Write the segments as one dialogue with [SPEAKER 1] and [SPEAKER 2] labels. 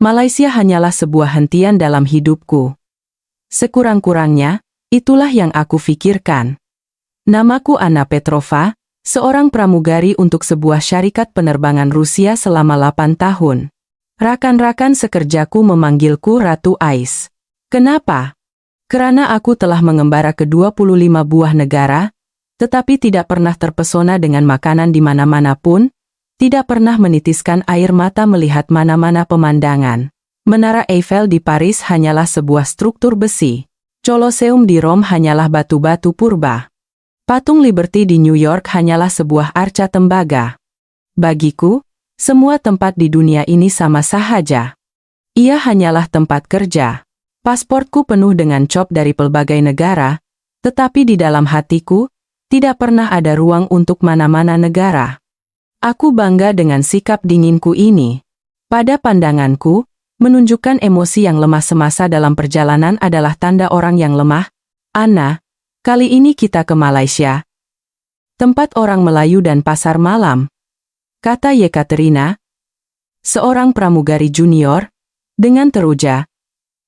[SPEAKER 1] Malaysia hanyalah sebuah hentian dalam hidupku. Sekurang-kurangnya, itulah yang aku pikirkan. Namaku Anna Petrova, seorang pramugari untuk sebuah syarikat penerbangan Rusia selama 8 tahun. Rakan-rakan sekerjaku memanggilku Ratu Ais. Kenapa? Karena aku telah mengembara ke 25 buah negara, tetapi tidak pernah terpesona dengan makanan di mana-mana pun, tidak pernah menitiskan air mata melihat mana-mana pemandangan. Menara Eiffel di Paris hanyalah sebuah struktur besi. Colosseum di Rome hanyalah batu-batu purba. Patung Liberty di New York hanyalah sebuah arca tembaga. Bagiku, semua tempat di dunia ini sama sahaja. Ia hanyalah tempat kerja. Pasportku penuh dengan cop dari pelbagai negara, tetapi di dalam hatiku, tidak pernah ada ruang untuk mana-mana negara. Aku bangga dengan sikap dinginku ini. Pada pandanganku, menunjukkan emosi yang lemah semasa dalam perjalanan adalah tanda orang yang lemah. Anna, kali ini kita ke Malaysia. Tempat orang Melayu dan pasar malam, kata Yekaterina, seorang pramugari junior, dengan teruja.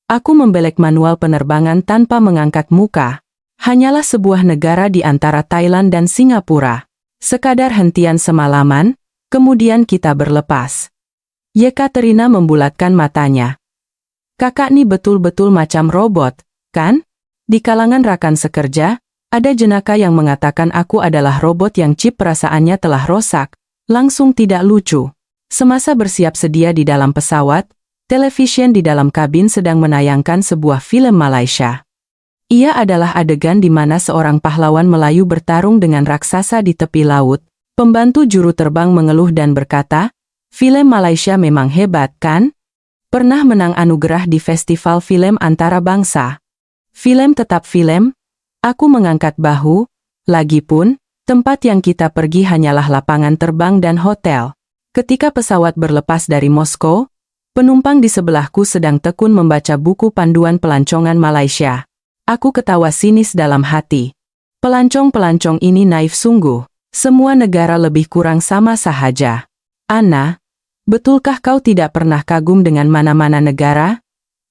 [SPEAKER 1] Aku membelek manual penerbangan tanpa mengangkat muka. Hanyalah sebuah negara di antara Thailand dan Singapura. Sekadar hentian semalaman, kemudian kita berlepas. Yekaterina membulatkan matanya. Kakak ni betul-betul macam robot, kan? Di kalangan rakan sekerja, ada jenaka yang mengatakan aku adalah robot yang chip perasaannya telah rosak, langsung tidak lucu. Semasa bersiap sedia di dalam pesawat, televisi di dalam kabin sedang menayangkan sebuah film Malaysia. Ia adalah adegan di mana seorang pahlawan Melayu bertarung dengan raksasa di tepi laut. Pembantu juru terbang mengeluh dan berkata, film Malaysia memang hebat, kan? Pernah menang anugerah di festival film antarabangsa. Film tetap film. Aku mengangkat bahu. Lagipun, tempat yang kita pergi hanyalah lapangan terbang dan hotel. Ketika pesawat berlepas dari Moskow, penumpang di sebelahku sedang tekun membaca buku panduan pelancongan Malaysia. Aku ketawa sinis dalam hati. Pelancong-pelancong ini naif sungguh. Semua negara lebih kurang sama sahaja. Anna, betulkah kau tidak pernah kagum dengan mana-mana negara?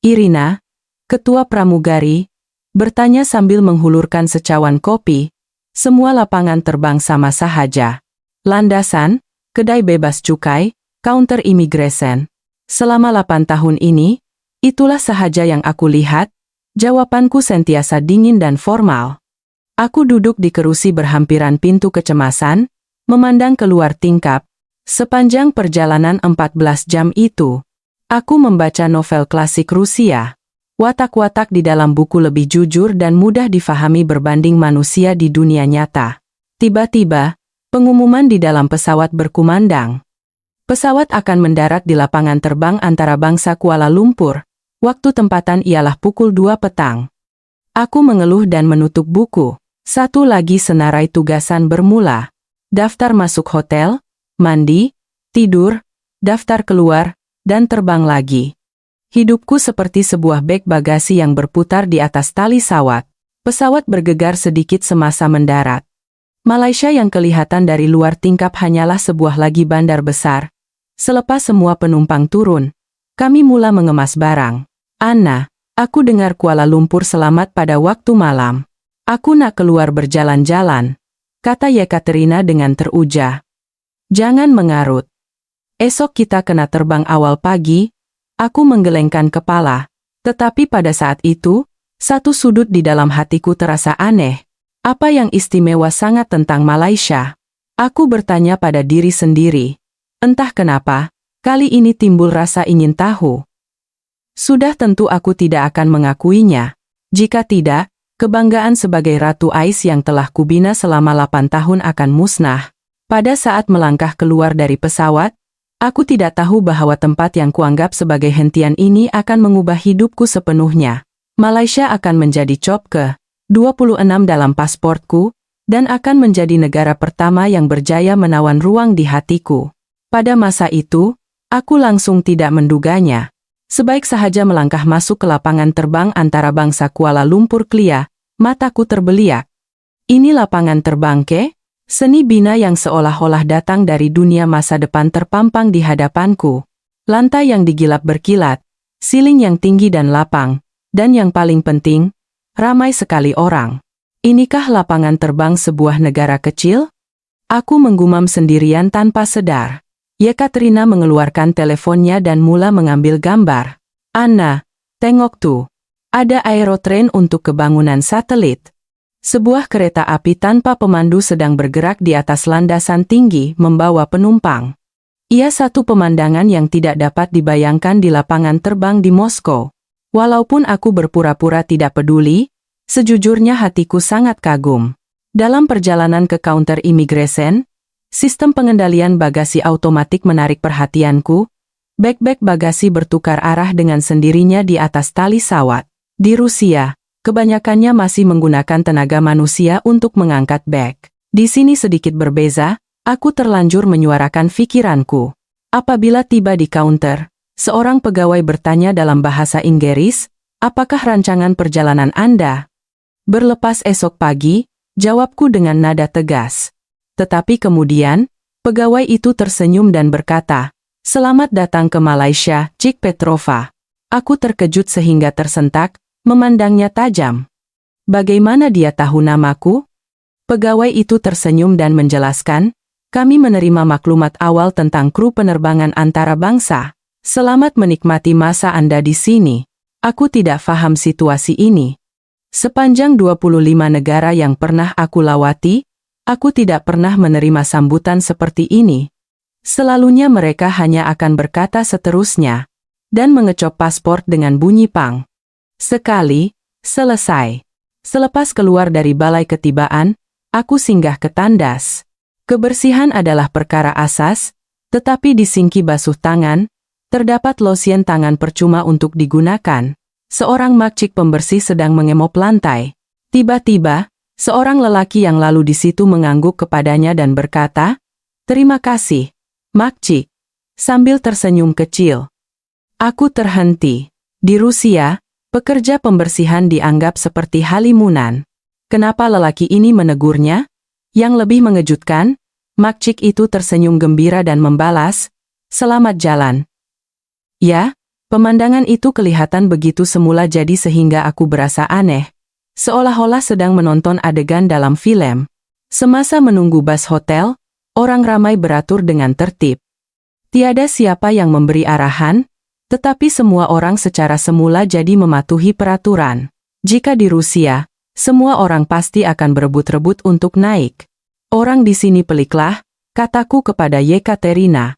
[SPEAKER 1] Irina, ketua pramugari, bertanya sambil menghulurkan secawan kopi. Semua lapangan terbang sama sahaja. Landasan, kedai bebas cukai, counter immigration. Selama 8 tahun ini, itulah sahaja yang aku lihat. Jawabanku sentiasa dingin dan formal. Aku duduk di kerusi berhampiran pintu kecemasan, memandang keluar tingkap. Sepanjang perjalanan 14 jam itu, aku membaca novel klasik Rusia. Watak-watak di dalam buku lebih jujur dan mudah difahami berbanding manusia di dunia nyata. Tiba-tiba, pengumuman di dalam pesawat berkumandang. Pesawat akan mendarat di lapangan terbang antarabangsa Kuala Lumpur. Waktu tempatan ialah pukul 2 petang. Aku mengeluh dan menutup buku. Satu lagi senarai tugasan bermula. Daftar masuk hotel, mandi, tidur, daftar keluar, dan terbang lagi. Hidupku seperti sebuah beg bagasi yang berputar di atas tali sawat. Pesawat bergegar sedikit semasa mendarat. Malaysia yang kelihatan dari luar tingkap hanyalah sebuah lagi bandar besar. Selepas semua penumpang turun, kami mula mengemas barang. Anna, aku dengar Kuala Lumpur selamat pada waktu malam. Aku nak keluar berjalan-jalan, kata Yekaterina dengan teruja. Jangan mengarut. Esok kita kena terbang awal pagi. Aku menggelengkan kepala. Tetapi pada saat itu, satu sudut di dalam hatiku terasa aneh. Apa yang istimewa sangat tentang Malaysia? Aku bertanya pada diri sendiri. Entah kenapa, kali ini timbul rasa ingin tahu. Sudah tentu aku tidak akan mengakuinya. Jika tidak, kebanggaan sebagai Ratu Ais yang telah kubina selama 8 tahun akan musnah. Pada saat melangkah keluar dari pesawat, aku tidak tahu bahwa tempat yang kuanggap sebagai hentian ini akan mengubah hidupku sepenuhnya. Malaysia akan menjadi cop ke-26 dalam pasportku, dan akan menjadi negara pertama yang berjaya menawan ruang di hatiku. Pada masa itu, aku langsung tidak menduganya. Sebaik sahaja melangkah masuk ke lapangan terbang antarabangsa Kuala Lumpur Klia, mataku terbeliak. Ini lapangan terbang ke? Seni bina yang seolah-olah datang dari dunia masa depan terpampang di hadapanku. Lantai yang digilap berkilat, siling yang tinggi dan lapang, dan yang paling penting, ramai sekali orang. Inikah lapangan terbang sebuah negara kecil? Aku menggumam sendirian tanpa sadar. Yekaterina mengeluarkan teleponnya dan mula mengambil gambar. Anna, tengok tuh. Ada aerotrain untuk kebangunan satelit. Sebuah kereta api tanpa pemandu sedang bergerak di atas landasan tinggi membawa penumpang. Ia satu pemandangan yang tidak dapat dibayangkan di lapangan terbang di Moskow. Walaupun aku berpura-pura tidak peduli, sejujurnya hatiku sangat kagum. Dalam perjalanan ke counter imigresen, sistem pengendalian bagasi otomatik menarik perhatianku. Bag-bag bagasi bertukar arah dengan sendirinya di atas tali sawat. Di Rusia, kebanyakannya masih menggunakan tenaga manusia untuk mengangkat bag. Di sini sedikit berbeza, aku terlanjur menyuarakan pikiranku. Apabila tiba di counter, seorang pegawai bertanya dalam bahasa Inggris, apakah rancangan perjalanan Anda? Berlepas esok pagi, jawabku dengan nada tegas. Tetapi kemudian, pegawai itu tersenyum dan berkata, "Selamat datang ke Malaysia, Cik Petrova." Aku terkejut sehingga tersentak, memandangnya tajam. Bagaimana dia tahu namaku? Pegawai itu tersenyum dan menjelaskan, kami menerima maklumat awal tentang kru penerbangan antara bangsa. Selamat menikmati masa Anda di sini. Aku tidak paham situasi ini. Sepanjang 25 negara yang pernah aku lawati, aku tidak pernah menerima sambutan seperti ini. Selalunya mereka hanya akan berkata seterusnya, dan mengecop paspor dengan bunyi pang. Sekali, selesai. Selepas keluar dari balai ketibaan, aku singgah ke tandas. Kebersihan adalah perkara asas, tetapi di sinki basuh tangan, terdapat lotion tangan percuma untuk digunakan. Seorang makcik pembersih sedang mengemop lantai. Tiba-tiba, seorang lelaki yang lalu di situ mengangguk kepadanya dan berkata, "Terima kasih, makcik," sambil tersenyum kecil. Aku terhenti. Di Rusia, pekerja pembersihan dianggap seperti halimunan. Kenapa lelaki ini menegurnya? Yang lebih mengejutkan, makcik itu tersenyum gembira dan membalas, "Selamat jalan." Ya, pemandangan itu kelihatan begitu semula jadi sehingga aku berasa aneh. Seolah-olah sedang menonton adegan dalam film. Semasa menunggu bus hotel, orang ramai beratur dengan tertib. Tiada siapa yang memberi arahan, tetapi semua orang secara semula jadi mematuhi peraturan. Jika di Rusia, semua orang pasti akan berebut-rebut untuk naik. Orang di sini peliklah, kataku kepada Yekaterina.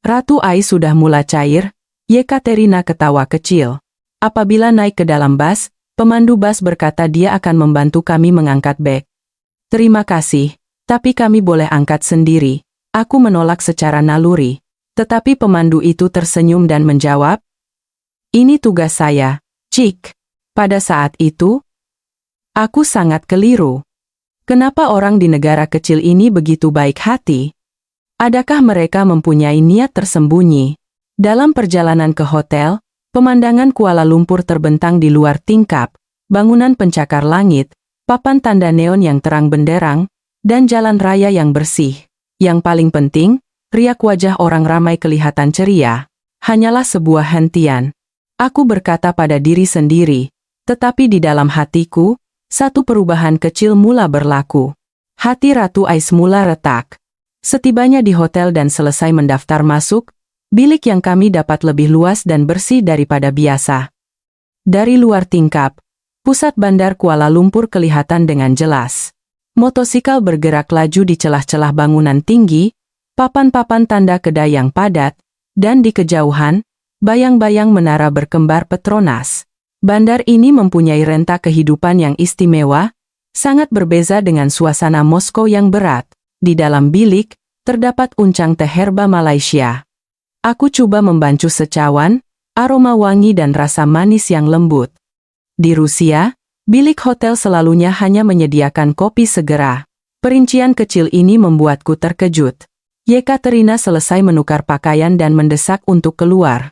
[SPEAKER 1] Ratu Ai sudah mulai cair, Yekaterina ketawa kecil. Apabila naik ke dalam bus, pemandu bus berkata dia akan membantu kami mengangkat beg. Terima kasih, tapi kami boleh angkat sendiri. Aku menolak secara naluri. Tetapi pemandu itu tersenyum dan menjawab, "Ini tugas saya, Cik." Pada saat itu, aku sangat keliru. Kenapa orang di negara kecil ini begitu baik hati? Adakah mereka mempunyai niat tersembunyi? Dalam perjalanan ke hotel, pemandangan Kuala Lumpur terbentang di luar tingkap, bangunan pencakar langit, papan tanda neon yang terang benderang, dan jalan raya yang bersih. Yang paling penting, riak wajah orang ramai kelihatan ceria. Hanyalah sebuah hentian. Aku berkata pada diri sendiri, tetapi di dalam hatiku, satu perubahan kecil mula berlaku. Hati Ratu Ai semula retak. Setibanya di hotel dan selesai mendaftar masuk, bilik yang kami dapat lebih luas dan bersih daripada biasa. Dari luar tingkap, pusat bandar Kuala Lumpur kelihatan dengan jelas. Motosikal bergerak laju di celah-celah bangunan tinggi, papan-papan tanda kedai yang padat, dan di kejauhan, bayang-bayang menara berkembar Petronas. Bandar ini mempunyai renta kehidupan yang istimewa, sangat berbeza dengan suasana Moskow yang berat. Di dalam bilik, terdapat uncang teh herba Malaysia. Aku coba membancu secawan, aroma wangi dan rasa manis yang lembut. Di Rusia, bilik hotel selalunya hanya menyediakan kopi segera. Perincian kecil ini membuatku terkejut. Yekaterina selesai menukar pakaian dan mendesak untuk keluar.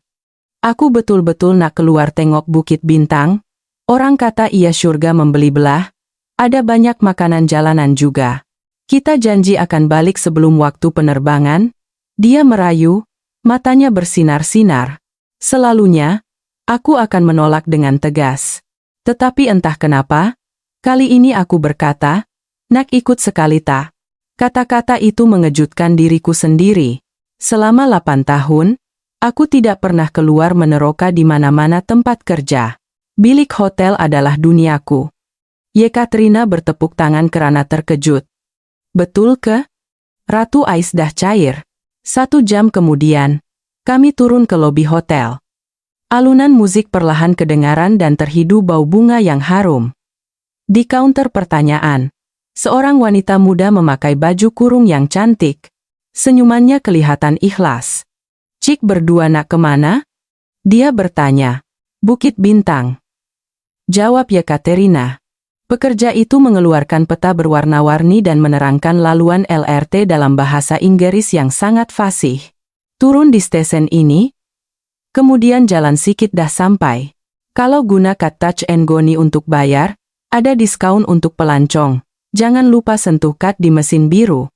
[SPEAKER 1] Aku betul-betul nak keluar tengok Bukit Bintang. Orang kata ia surga membeli belah. Ada banyak makanan jalanan juga. Kita janji akan balik sebelum waktu penerbangan. Dia merayu, Matanya bersinar-sinar. Selalunya, aku akan menolak dengan tegas. Tetapi entah kenapa, kali ini aku berkata, "Nak, ikut sekali tak?" Kata-kata itu mengejutkan diriku sendiri. Selama 8 tahun, aku tidak pernah keluar meneroka di mana-mana tempat kerja. Bilik hotel adalah duniaku. Yekaterina bertepuk tangan karena terkejut. Betul ke? Ratu Aisdah cair. 1 jam kemudian, kami turun ke lobi hotel. Alunan musik perlahan kedengaran dan terhidu bau bunga yang harum. Di kaunter pertanyaan, seorang wanita muda memakai baju kurung yang cantik. Senyumannya kelihatan ikhlas. "Cik berdua nak kemana?" Dia bertanya. "Bukit Bintang," jawab Yekaterina. Pekerja itu mengeluarkan peta berwarna-warni dan menerangkan laluan LRT dalam bahasa Inggris yang sangat fasih. "Turun di stesen ini, kemudian jalan sikit dah sampai. Kalau guna kad Touch and Go nih untuk bayar, ada diskon untuk pelancong. Jangan lupa sentuh kad di mesin biru."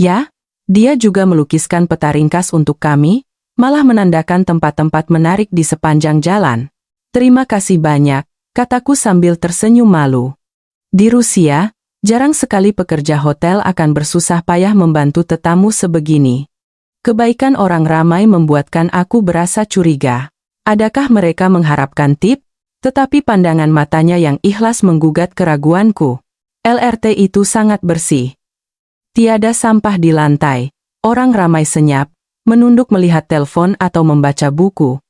[SPEAKER 1] Ya, dia juga melukiskan peta ringkas untuk kami, malah menandakan tempat-tempat menarik di sepanjang jalan. "Terima kasih banyak," kataku sambil tersenyum malu. Di Rusia, jarang sekali pekerja hotel akan bersusah payah membantu tetamu sebegini. Kebaikan orang ramai membuatkan aku berasa curiga. Adakah mereka mengharapkan tip? Tetapi pandangan matanya yang ikhlas menggugat keraguanku. LRT itu sangat bersih. Tiada sampah di lantai. Orang ramai senyap, menunduk melihat telepon atau membaca buku.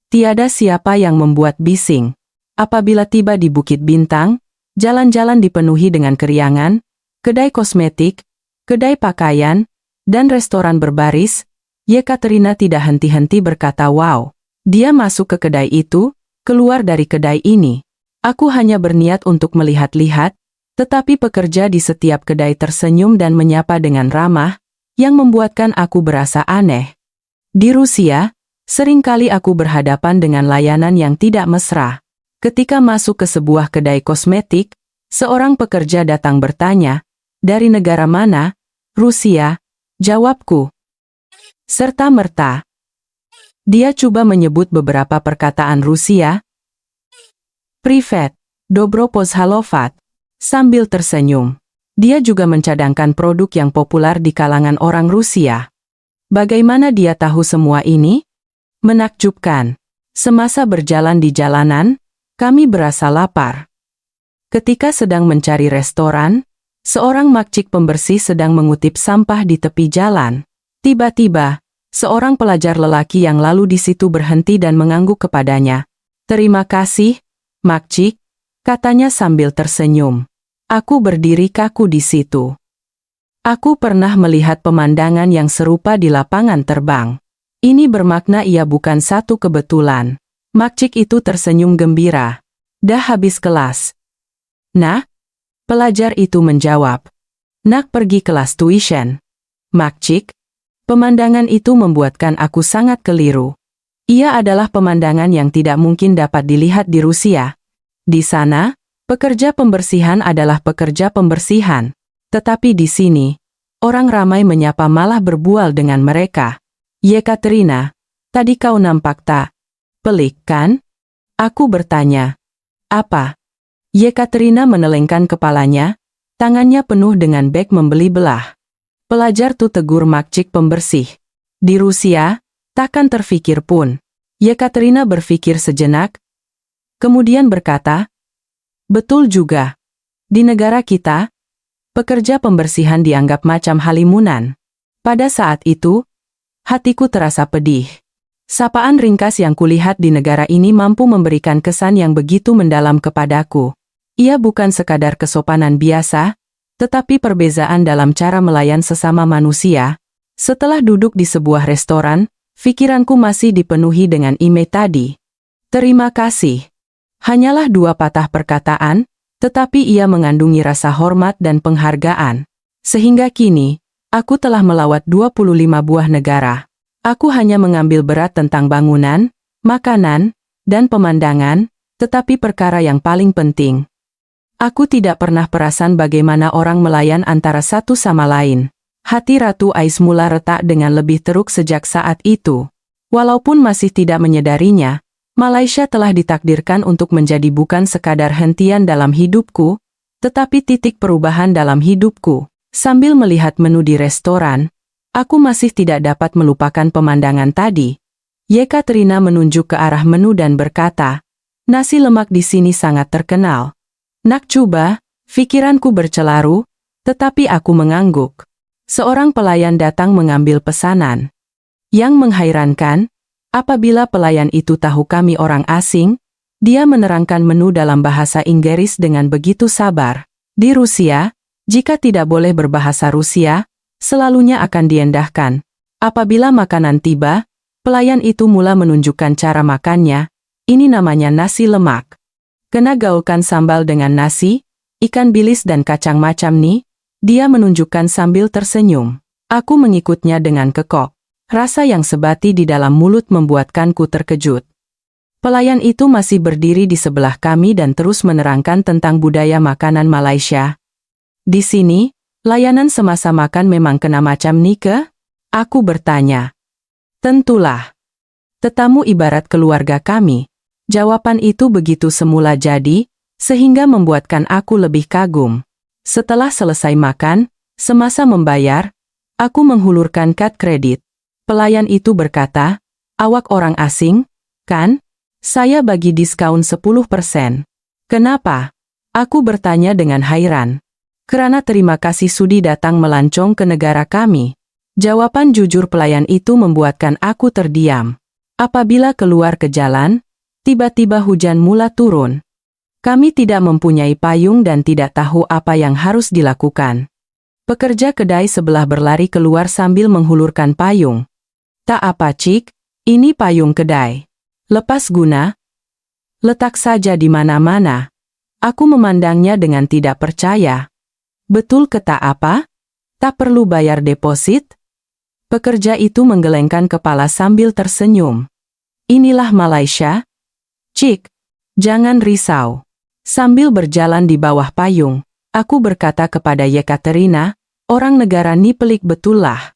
[SPEAKER 1] Tiada siapa yang membuat bising. Apabila tiba di Bukit Bintang, jalan-jalan dipenuhi dengan keriangan, kedai kosmetik, kedai pakaian, dan restoran berbaris. Yekaterina tidak henti-henti berkata wow. Dia masuk ke kedai itu, keluar dari kedai ini. Aku hanya berniat untuk melihat-lihat, tetapi pekerja di setiap kedai tersenyum dan menyapa dengan ramah, yang membuatkan aku berasa aneh. Di Rusia, seringkali aku berhadapan dengan layanan yang tidak mesra. Ketika masuk ke sebuah kedai kosmetik, seorang pekerja datang bertanya, "Dari negara mana?" "Rusia," jawabku. Serta-merta, dia coba menyebut beberapa perkataan Rusia. "Privet, dobro pozhalovat," sambil tersenyum. Dia juga mencadangkan produk yang populer di kalangan orang Rusia. Bagaimana dia tahu semua ini? Menakjubkan. Semasa berjalan di jalanan, kami berasa lapar. Ketika sedang mencari restoran, seorang makcik pembersih sedang mengutip sampah di tepi jalan. Tiba-tiba, seorang pelajar lelaki yang lalu di situ berhenti dan mengangguk kepadanya. "Terima kasih, makcik," katanya sambil tersenyum. Aku berdiri kaku di situ. Aku pernah melihat pemandangan yang serupa di lapangan terbang. Ini bermakna ia bukan satu kebetulan. Makcik itu tersenyum gembira. "Dah habis kelas?" "Nah?" Pelajar itu menjawab. "Nak pergi kelas tuition." "Makcik?" Pemandangan itu membuatkan aku sangat keliru. Ia adalah pemandangan yang tidak mungkin dapat dilihat di Rusia. Di sana, pekerja pembersihan adalah pekerja pembersihan. Tetapi di sini, orang ramai menyapa malah berbual dengan mereka. "Yekaterina, tadi kau nampak tak pelik, kan?" Aku bertanya. "Apa?" Yekaterina menelengkan kepalanya, tangannya penuh dengan beg membeli belah. "Pelajar tuh," tegur makcik pembersih. "Di Rusia, takkan terfikir pun." Yekaterina berpikir sejenak, kemudian berkata, "Betul juga. Di negara kita, pekerja pembersihan dianggap macam halimunan." Pada saat itu, hatiku terasa pedih. Sapaan ringkas yang kulihat di negara ini mampu memberikan kesan yang begitu mendalam kepadaku. Ia bukan sekadar kesopanan biasa, tetapi perbezaan dalam cara melayan sesama manusia. Setelah duduk di sebuah restoran, pikiranku masih dipenuhi dengan email tadi. "Terima kasih." Hanyalah 2 patah perkataan, tetapi ia mengandungi rasa hormat dan penghargaan. Sehingga kini, aku telah melawat 25 buah negara. Aku hanya mengambil berat tentang bangunan, makanan, dan pemandangan, tetapi perkara yang paling penting, aku tidak pernah perasan bagaimana orang melayan antara satu sama lain. Hati Ratu Ais mula retak dengan lebih teruk sejak saat itu. Walaupun masih tidak menyadarinya, Malaysia telah ditakdirkan untuk menjadi bukan sekadar hentian dalam hidupku, tetapi titik perubahan dalam hidupku. Sambil melihat menu di restoran, aku masih tidak dapat melupakan pemandangan tadi. Yekaterina menunjuk ke arah menu dan berkata, "Nasi lemak di sini sangat terkenal. Nak coba?" Pikiranku bercelaru, tetapi aku mengangguk. Seorang pelayan datang mengambil pesanan. Yang menghairankan, apabila pelayan itu tahu kami orang asing, dia menerangkan menu dalam bahasa Inggris dengan begitu sabar. Di Rusia, jika tidak boleh berbahasa Rusia, selalunya akan diendahkan. Apabila makanan tiba, pelayan itu mula menunjukkan cara makannya. Ini namanya nasi lemak. Kena gaulkan sambal dengan nasi, ikan bilis dan kacang macam nih, dia menunjukkan sambil tersenyum. Aku mengikutnya dengan kekok. Rasa yang sebati di dalam mulut membuatkanku terkejut. Pelayan itu masih berdiri di sebelah kami dan terus menerangkan tentang budaya makanan Malaysia. Di sini, layanan semasa makan memang kena macam ni ke? Aku bertanya. Tentulah. Tetamu ibarat keluarga kami. Jawaban itu begitu semula jadi, sehingga membuatkan aku lebih kagum. Setelah selesai makan, semasa membayar, aku menghulurkan kad kredit. Pelayan itu berkata, "Awak orang asing, kan? Saya bagi diskaun 10%. Kenapa?" Aku bertanya dengan hairan. "Karena terima kasih sudi datang melancong ke negara kami." Jawaban jujur pelayan itu membuatkan aku terdiam. Apabila keluar ke jalan, tiba-tiba hujan mula turun. Kami tidak mempunyai payung dan tidak tahu apa yang harus dilakukan. Pekerja kedai sebelah berlari keluar sambil menghulurkan payung. "Tak apa, Cik, ini payung kedai. Lepas guna. Letak saja di mana-mana." Aku memandangnya dengan tidak percaya. "Betul ke tak apa? Tak perlu bayar deposit?" Pekerja itu menggelengkan kepala sambil tersenyum. "Inilah Malaysia, Cik. Jangan risau." Sambil berjalan di bawah payung, aku berkata kepada Yekaterina, "Orang negara ni pelik betul lah.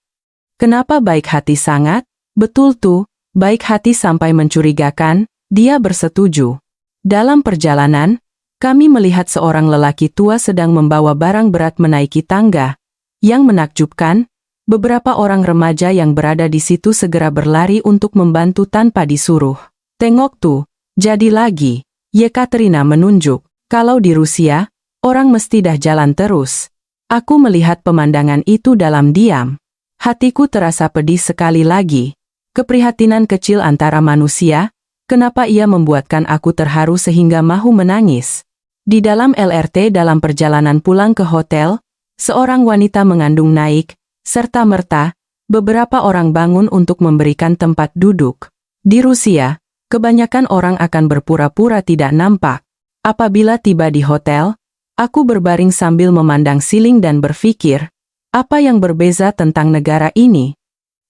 [SPEAKER 1] Kenapa baik hati sangat?" "Betul tuh, baik hati sampai mencurigakan," dia bersetuju. Dalam perjalanan, kami melihat seorang lelaki tua sedang membawa barang berat menaiki tangga. Yang menakjubkan, beberapa orang remaja yang berada di situ segera berlari untuk membantu tanpa disuruh. "Tengok tuh, jadi lagi." Yekaterina menunjuk. "Kalau di Rusia, orang mesti dah jalan terus." Aku melihat pemandangan itu dalam diam. Hatiku terasa pedih sekali lagi. Keprihatinan kecil antara manusia, kenapa ia membuatkan aku terharu sehingga mahu menangis. Di dalam LRT dalam perjalanan pulang ke hotel, seorang wanita mengandung naik, serta-merta, beberapa orang bangun untuk memberikan tempat duduk. Di Rusia, kebanyakan orang akan berpura-pura tidak nampak. Apabila tiba di hotel, aku berbaring sambil memandang siling dan berpikir, apa yang berbeza tentang negara ini?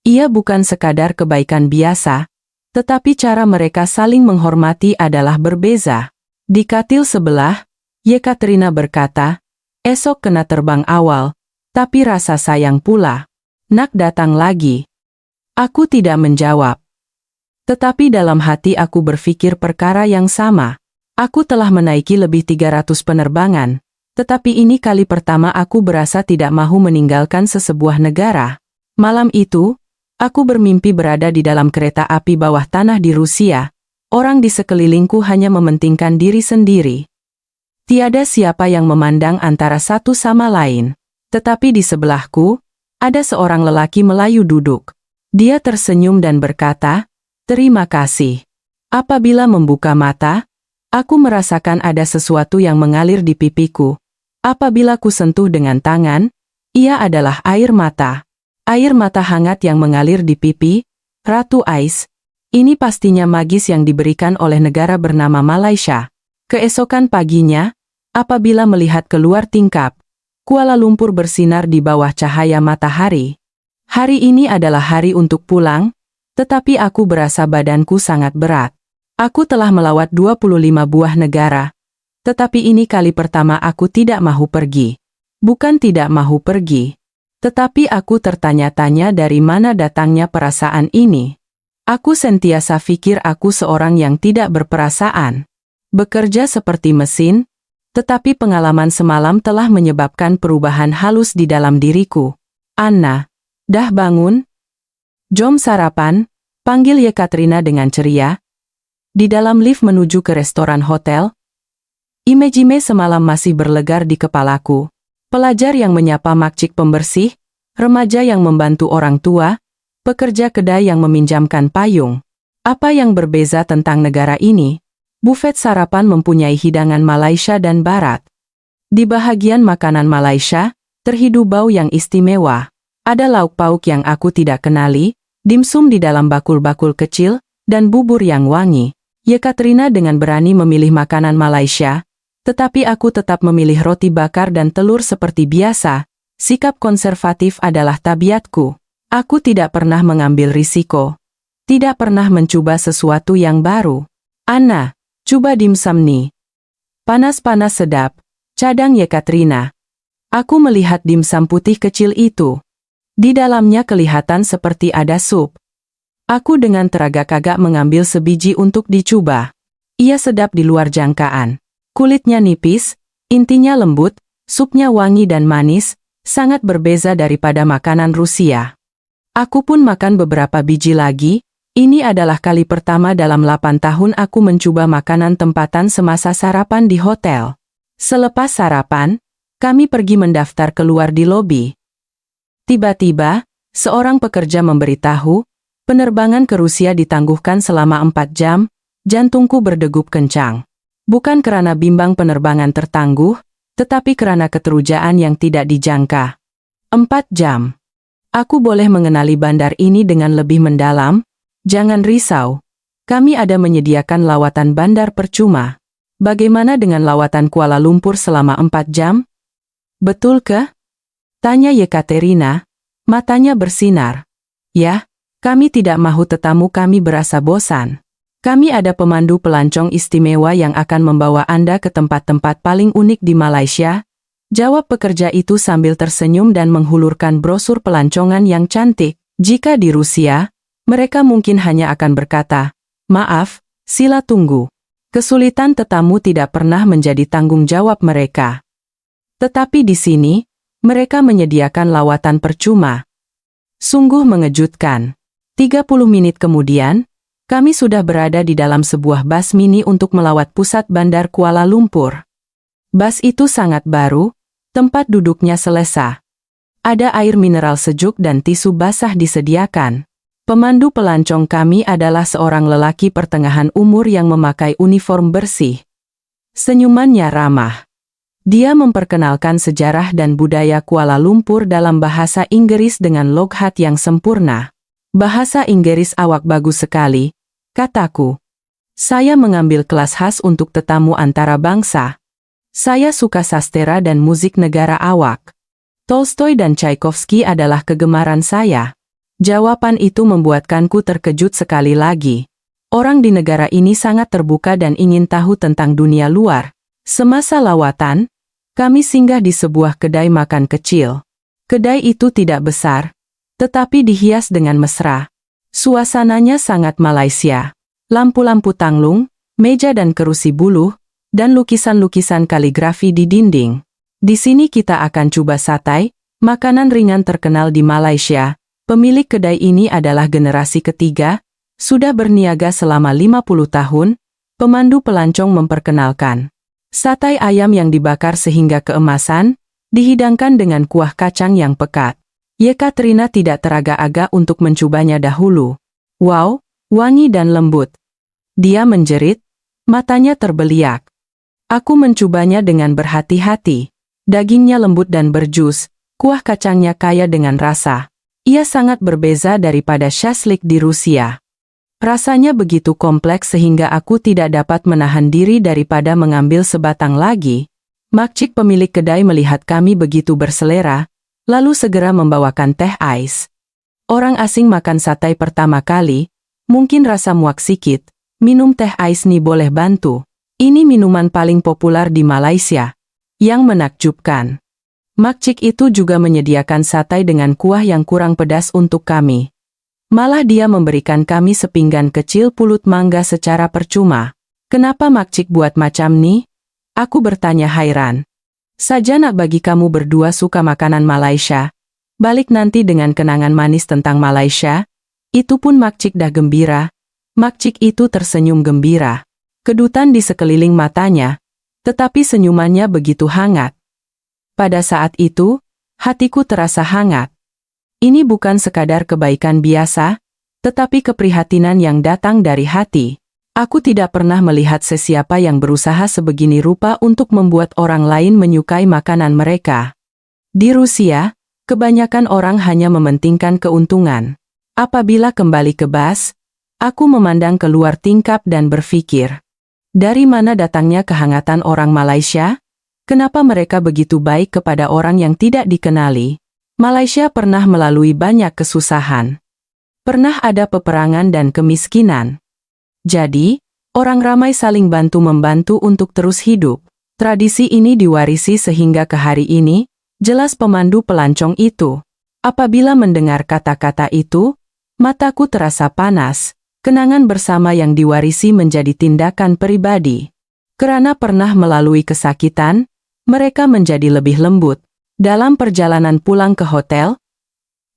[SPEAKER 1] Ia bukan sekadar kebaikan biasa, tetapi cara mereka saling menghormati adalah berbeza. Di katil sebelah, Yekaterina berkata, "Esok kena terbang awal, tapi rasa sayang pula. Nak datang lagi." Aku tidak menjawab. Tetapi dalam hati aku berpikir perkara yang sama. Aku telah menaiki lebih 300 penerbangan, tetapi ini kali pertama aku berasa tidak mahu meninggalkan sesebuah negara. Malam itu, aku bermimpi berada di dalam kereta api bawah tanah di Rusia. Orang di sekelilingku hanya mementingkan diri sendiri. Tiada siapa yang memandang antara satu sama lain. Tetapi di sebelahku, ada seorang lelaki Melayu duduk. Dia tersenyum dan berkata, "Terima kasih." Apabila membuka mata, aku merasakan ada sesuatu yang mengalir di pipiku. Apabila ku sentuh dengan tangan, ia adalah air mata. Air mata hangat yang mengalir di pipi, Ratu Ais. Ini pastinya magis yang diberikan oleh negara bernama Malaysia. Keesokan paginya, apabila melihat keluar tingkap, Kuala Lumpur bersinar di bawah cahaya matahari. Hari ini adalah hari untuk pulang, tetapi aku berasa badanku sangat berat. Aku telah melawat 25 buah negara, tetapi ini kali pertama aku tidak mahu pergi. Bukan tidak mahu pergi. Tetapi aku tertanya-tanya dari mana datangnya perasaan ini. Aku sentiasa pikir aku seorang yang tidak berperasaan. Bekerja seperti mesin, tetapi pengalaman semalam telah menyebabkan perubahan halus di dalam diriku. Anna, dah bangun? Jom sarapan, panggil Yekaterina dengan ceria. Di dalam lift menuju ke restoran hotel. Imej-imej semalam masih berlegar di kepalaku. Pelajar yang menyapa makcik pembersih, remaja yang membantu orang tua, pekerja kedai yang meminjamkan payung. Apa yang berbeza tentang negara ini? Bufet sarapan mempunyai hidangan Malaysia dan Barat. Di bahagian makanan Malaysia, terhidu bau yang istimewa. Ada lauk pauk yang aku tidak kenali, dimsum di dalam bakul-bakul kecil, dan bubur yang wangi. Yekaterina dengan berani memilih makanan Malaysia, tetapi aku tetap memilih roti bakar dan telur seperti biasa. Sikap konservatif adalah tabiatku. Aku tidak pernah mengambil risiko. Tidak pernah mencoba sesuatu yang baru. Anna, coba dimsum nih. Panas-panas sedap, cadang Yekaterina. Aku melihat dimsum putih kecil itu. Di dalamnya kelihatan seperti ada sup. Aku dengan teragak-agak mengambil sebiji untuk dicoba. Ia sedap di luar jangkaan. Kulitnya nipis, intinya lembut, supnya wangi dan manis, sangat berbeza daripada makanan Rusia. Aku pun makan beberapa biji lagi. Ini adalah kali pertama dalam 8 tahun aku mencoba makanan tempatan semasa sarapan di hotel. Selepas sarapan, kami pergi mendaftar keluar di lobi. Tiba-tiba, seorang pekerja memberitahu, penerbangan ke Rusia ditangguhkan selama 4 jam, jantungku berdegup kencang. Bukan karena bimbang penerbangan tertangguh, tetapi karena keterujaan yang tidak dijangka. 4 jam. Aku boleh mengenali bandar ini dengan lebih mendalam? Jangan risau. Kami ada menyediakan lawatan bandar percuma. Bagaimana dengan lawatan Kuala Lumpur selama 4 jam? Betul ke? Tanya Yekaterina, matanya bersinar. Ya, kami tidak mahu tetamu kami berasa bosan. Kami ada pemandu pelancong istimewa yang akan membawa Anda ke tempat-tempat paling unik di Malaysia. Jawab pekerja itu sambil tersenyum dan menghulurkan brosur pelancongan yang cantik. Jika di Rusia, mereka mungkin hanya akan berkata, "Maaf, sila tunggu." Kesulitan tetamu tidak pernah menjadi tanggung jawab mereka. Tetapi di sini, mereka menyediakan lawatan percuma. Sungguh mengejutkan. 30 menit kemudian, kami sudah berada di dalam sebuah bas mini untuk melawat pusat bandar Kuala Lumpur. Bas itu sangat baru, tempat duduknya selesa. Ada air mineral sejuk dan tisu basah disediakan. Pemandu pelancong kami adalah seorang lelaki pertengahan umur yang memakai uniform bersih. Senyumannya ramah. Dia memperkenalkan sejarah dan budaya Kuala Lumpur dalam bahasa Inggris dengan loghat yang sempurna. Bahasa Inggris awak bagus sekali, kataku. Saya mengambil kelas khas untuk tetamu antara bangsa. Saya suka sastera dan musik negara awak. Tolstoy dan Tchaikovsky adalah kegemaran saya. Jawaban itu membuatkanku terkejut sekali lagi. Orang di negara ini sangat terbuka dan ingin tahu tentang dunia luar. Semasa lawatan, kami singgah di sebuah kedai makan kecil. Kedai itu tidak besar, tetapi dihias dengan mesra. Suasananya sangat Malaysia. Lampu-lampu tanglung, meja dan kerusi buluh, dan lukisan-lukisan kaligrafi di dinding. Di sini kita akan coba satai, makanan ringan terkenal di Malaysia. Pemilik kedai ini adalah generasi ketiga, sudah berniaga selama 50 tahun, pemandu pelancong memperkenalkan. Satai ayam yang dibakar sehingga keemasan, dihidangkan dengan kuah kacang yang pekat. Yekaterina tidak teragak-agak untuk mencobanya dahulu. Wow, wangi dan lembut. Dia menjerit, matanya terbeliak. Aku mencobanya dengan berhati-hati. Dagingnya lembut dan berjus, kuah kacangnya kaya dengan rasa. Ia sangat berbeza daripada shashlik di Rusia. Rasanya begitu kompleks sehingga aku tidak dapat menahan diri daripada mengambil sebatang lagi. Makcik pemilik kedai melihat kami begitu berselera, lalu segera membawakan teh ais. Orang asing makan satai pertama kali, mungkin rasa muak sikit, minum teh ais nih boleh bantu. Ini minuman paling populer di Malaysia. Yang menakjubkan. Makcik itu juga menyediakan satay dengan kuah yang kurang pedas untuk kami. Malah dia memberikan kami sepinggan kecil pulut mangga secara percuma. Kenapa makcik buat macam ni? Aku bertanya hairan. Saja nak bagi kamu berdua suka makanan Malaysia. Balik nanti dengan kenangan manis tentang Malaysia. Itu pun makcik dah gembira. Makcik itu tersenyum gembira. Kedutan di sekeliling matanya. Tetapi senyumannya begitu hangat. Pada saat itu, hatiku terasa hangat. Ini bukan sekadar kebaikan biasa, tetapi keprihatinan yang datang dari hati. Aku tidak pernah melihat sesiapa yang berusaha sebegini rupa untuk membuat orang lain menyukai makanan mereka. Di Rusia, kebanyakan orang hanya mementingkan keuntungan. Apabila kembali ke bas, aku memandang keluar tingkap dan berpikir, dari mana datangnya kehangatan orang Malaysia? Kenapa mereka begitu baik kepada orang yang tidak dikenali? Malaysia pernah melalui banyak kesusahan. Pernah ada peperangan dan kemiskinan. Jadi, orang ramai saling bantu-membantu untuk terus hidup. Tradisi ini diwarisi sehingga ke hari ini, jelas pemandu pelancong itu. Apabila mendengar kata-kata itu, mataku terasa panas. Kenangan bersama yang diwarisi menjadi tindakan pribadi. Karena pernah melalui kesakitan, mereka menjadi lebih lembut. Dalam perjalanan pulang ke hotel,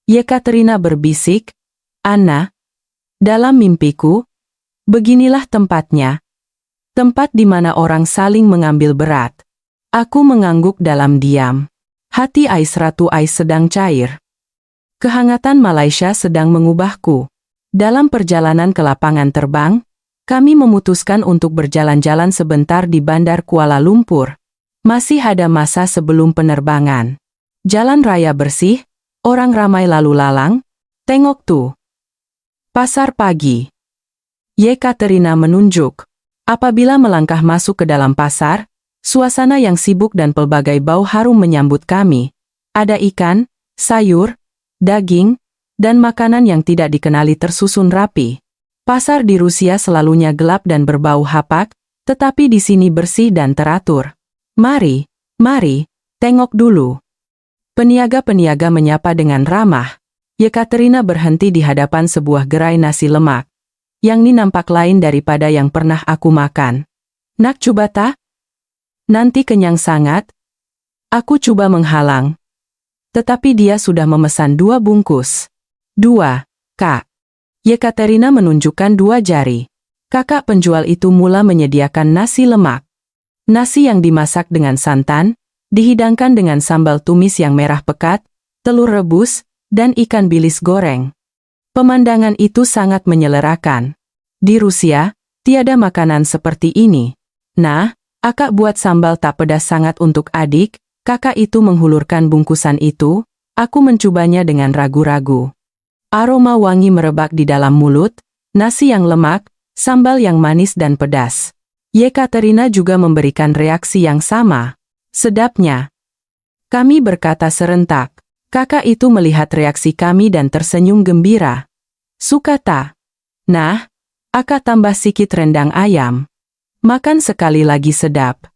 [SPEAKER 1] Yekaterina berbisik, "Anna, dalam mimpiku, beginilah tempatnya. Tempat di mana orang saling mengambil berat." Aku mengangguk dalam diam. Hati Ratu Ais sedang cair. Kehangatan Malaysia sedang mengubahku. Dalam perjalanan ke lapangan terbang, kami memutuskan untuk berjalan-jalan sebentar di Bandar Kuala Lumpur. Masih ada masa sebelum penerbangan. Jalan raya bersih, orang ramai lalu lalang. Tengok tuh. Pasar pagi. Yekaterina menunjuk. Apabila melangkah masuk ke dalam pasar, suasana yang sibuk dan pelbagai bau harum menyambut kami. Ada ikan, sayur, daging, dan makanan yang tidak dikenali tersusun rapi. Pasar di Rusia selalunya gelap dan berbau hapak, tetapi di sini bersih dan teratur. Mari, tengok dulu. Peniaga-peniaga menyapa dengan ramah. Yekaterina berhenti di hadapan sebuah gerai nasi lemak. Yang ini nampak lain daripada yang pernah aku makan. Nak coba tak? Nanti kenyang sangat. Aku coba menghalang. Tetapi dia sudah memesan 2 bungkus. 2, Kak. Yekaterina menunjukkan 2 jari. Kakak penjual itu mula menyediakan nasi lemak. Nasi yang dimasak dengan santan, dihidangkan dengan sambal tumis yang merah pekat, telur rebus, dan ikan bilis goreng. Pemandangan itu sangat menyelerakan. Di Rusia, tiada makanan seperti ini. Nah, akak buat sambal tak pedas sangat untuk adik. Kakak itu menghulurkan bungkusan itu. Aku mencobanya dengan ragu-ragu. Aroma wangi merebak di dalam mulut, nasi yang lemak, sambal yang manis dan pedas. Yekaterina juga memberikan reaksi yang sama. Sedapnya. Kami berkata serentak. Kakak itu melihat reaksi kami dan tersenyum gembira. Suka tak? Nah, akak tambah sikit rendang ayam. Makan sekali lagi sedap.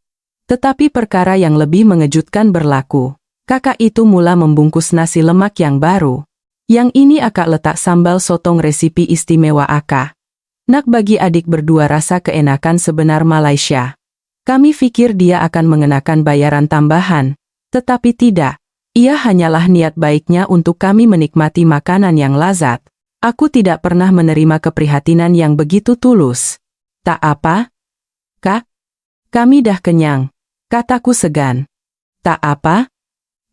[SPEAKER 1] Tetapi perkara yang lebih mengejutkan berlaku. Kakak itu mula membungkus nasi lemak yang baru. Yang ini akak letak sambal sotong resipi istimewa akak. Nak bagi adik berdua rasa keenakan sebenar Malaysia. Kami pikir dia akan mengenakan bayaran tambahan, tetapi tidak. Ia hanyalah niat baiknya untuk kami menikmati makanan yang lazat. Aku tidak pernah menerima keprihatinan yang begitu tulus. Tak apa, Kak. Kami dah kenyang, kataku segan. Tak apa.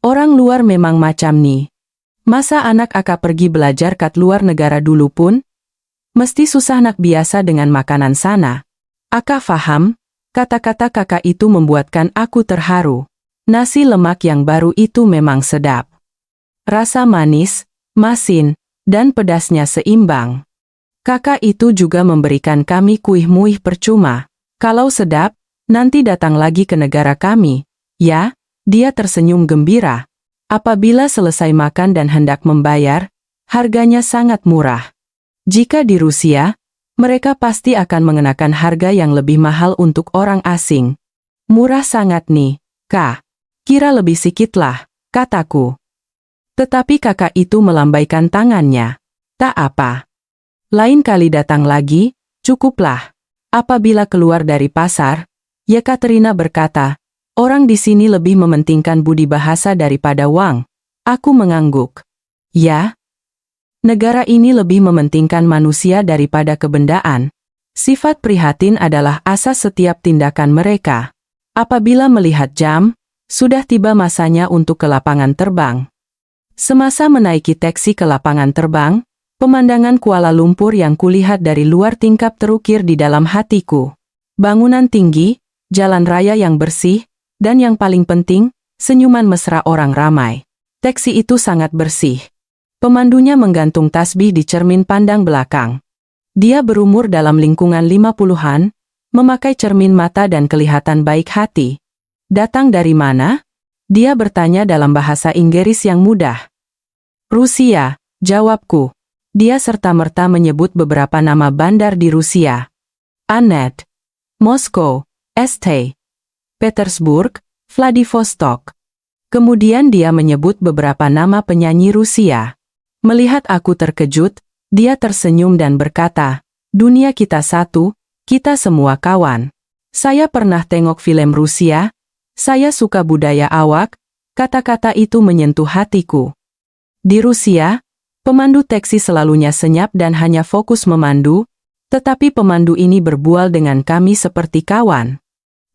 [SPEAKER 1] Orang luar memang macam ni. Masa anak akak pergi belajar kat luar negara dulu pun? Mesti susah nak biasa dengan makanan sana. Akak faham, kata-kata kakak itu membuatkan aku terharu. Nasi lemak yang baru itu memang sedap. Rasa manis, masin, dan pedasnya seimbang. Kakak itu juga memberikan kami kuih-muih percuma. Kalau sedap, nanti datang lagi ke negara kami. Ya, dia tersenyum gembira. Apabila selesai makan dan hendak membayar, harganya sangat murah. Jika di Rusia, mereka pasti akan mengenakan harga yang lebih mahal untuk orang asing. Murah sangat nih, Kak. Kira lebih sikit lah. kataku. Tetapi kakak itu melambaikan tangannya. Tak apa. Lain kali datang lagi, cukuplah. Apabila keluar dari pasar, Yekaterina berkata, orang di sini lebih mementingkan budi bahasa daripada uang. Aku mengangguk. Ya? Negara ini lebih mementingkan manusia daripada kebendaan. Sifat prihatin adalah asas setiap tindakan mereka. Apabila melihat jam, sudah tiba masanya untuk ke lapangan terbang. Semasa menaiki taksi ke lapangan terbang, pemandangan Kuala Lumpur yang kulihat dari luar tingkap terukir di dalam hatiku. Bangunan tinggi, jalan raya yang bersih, dan yang paling penting, senyuman mesra orang ramai. Taksi itu sangat bersih. Pemandunya menggantung tasbih di cermin pandang belakang. Dia berumur dalam lingkungan 50-an, memakai cermin mata dan kelihatan baik hati. Datang dari mana? Dia bertanya dalam bahasa Inggris yang mudah. Rusia, jawabku. Dia serta-merta menyebut beberapa nama bandar di Rusia. Anet, Moskow, St. Petersburg, Vladivostok. Kemudian dia menyebut beberapa nama penyanyi Rusia. Melihat aku terkejut, dia tersenyum dan berkata, dunia kita satu, kita semua kawan. Saya pernah tengok film Rusia, saya suka budaya awak, kata-kata itu menyentuh hatiku. Di Rusia, pemandu taksi selalunya senyap dan hanya fokus memandu, tetapi pemandu ini berbual dengan kami seperti kawan.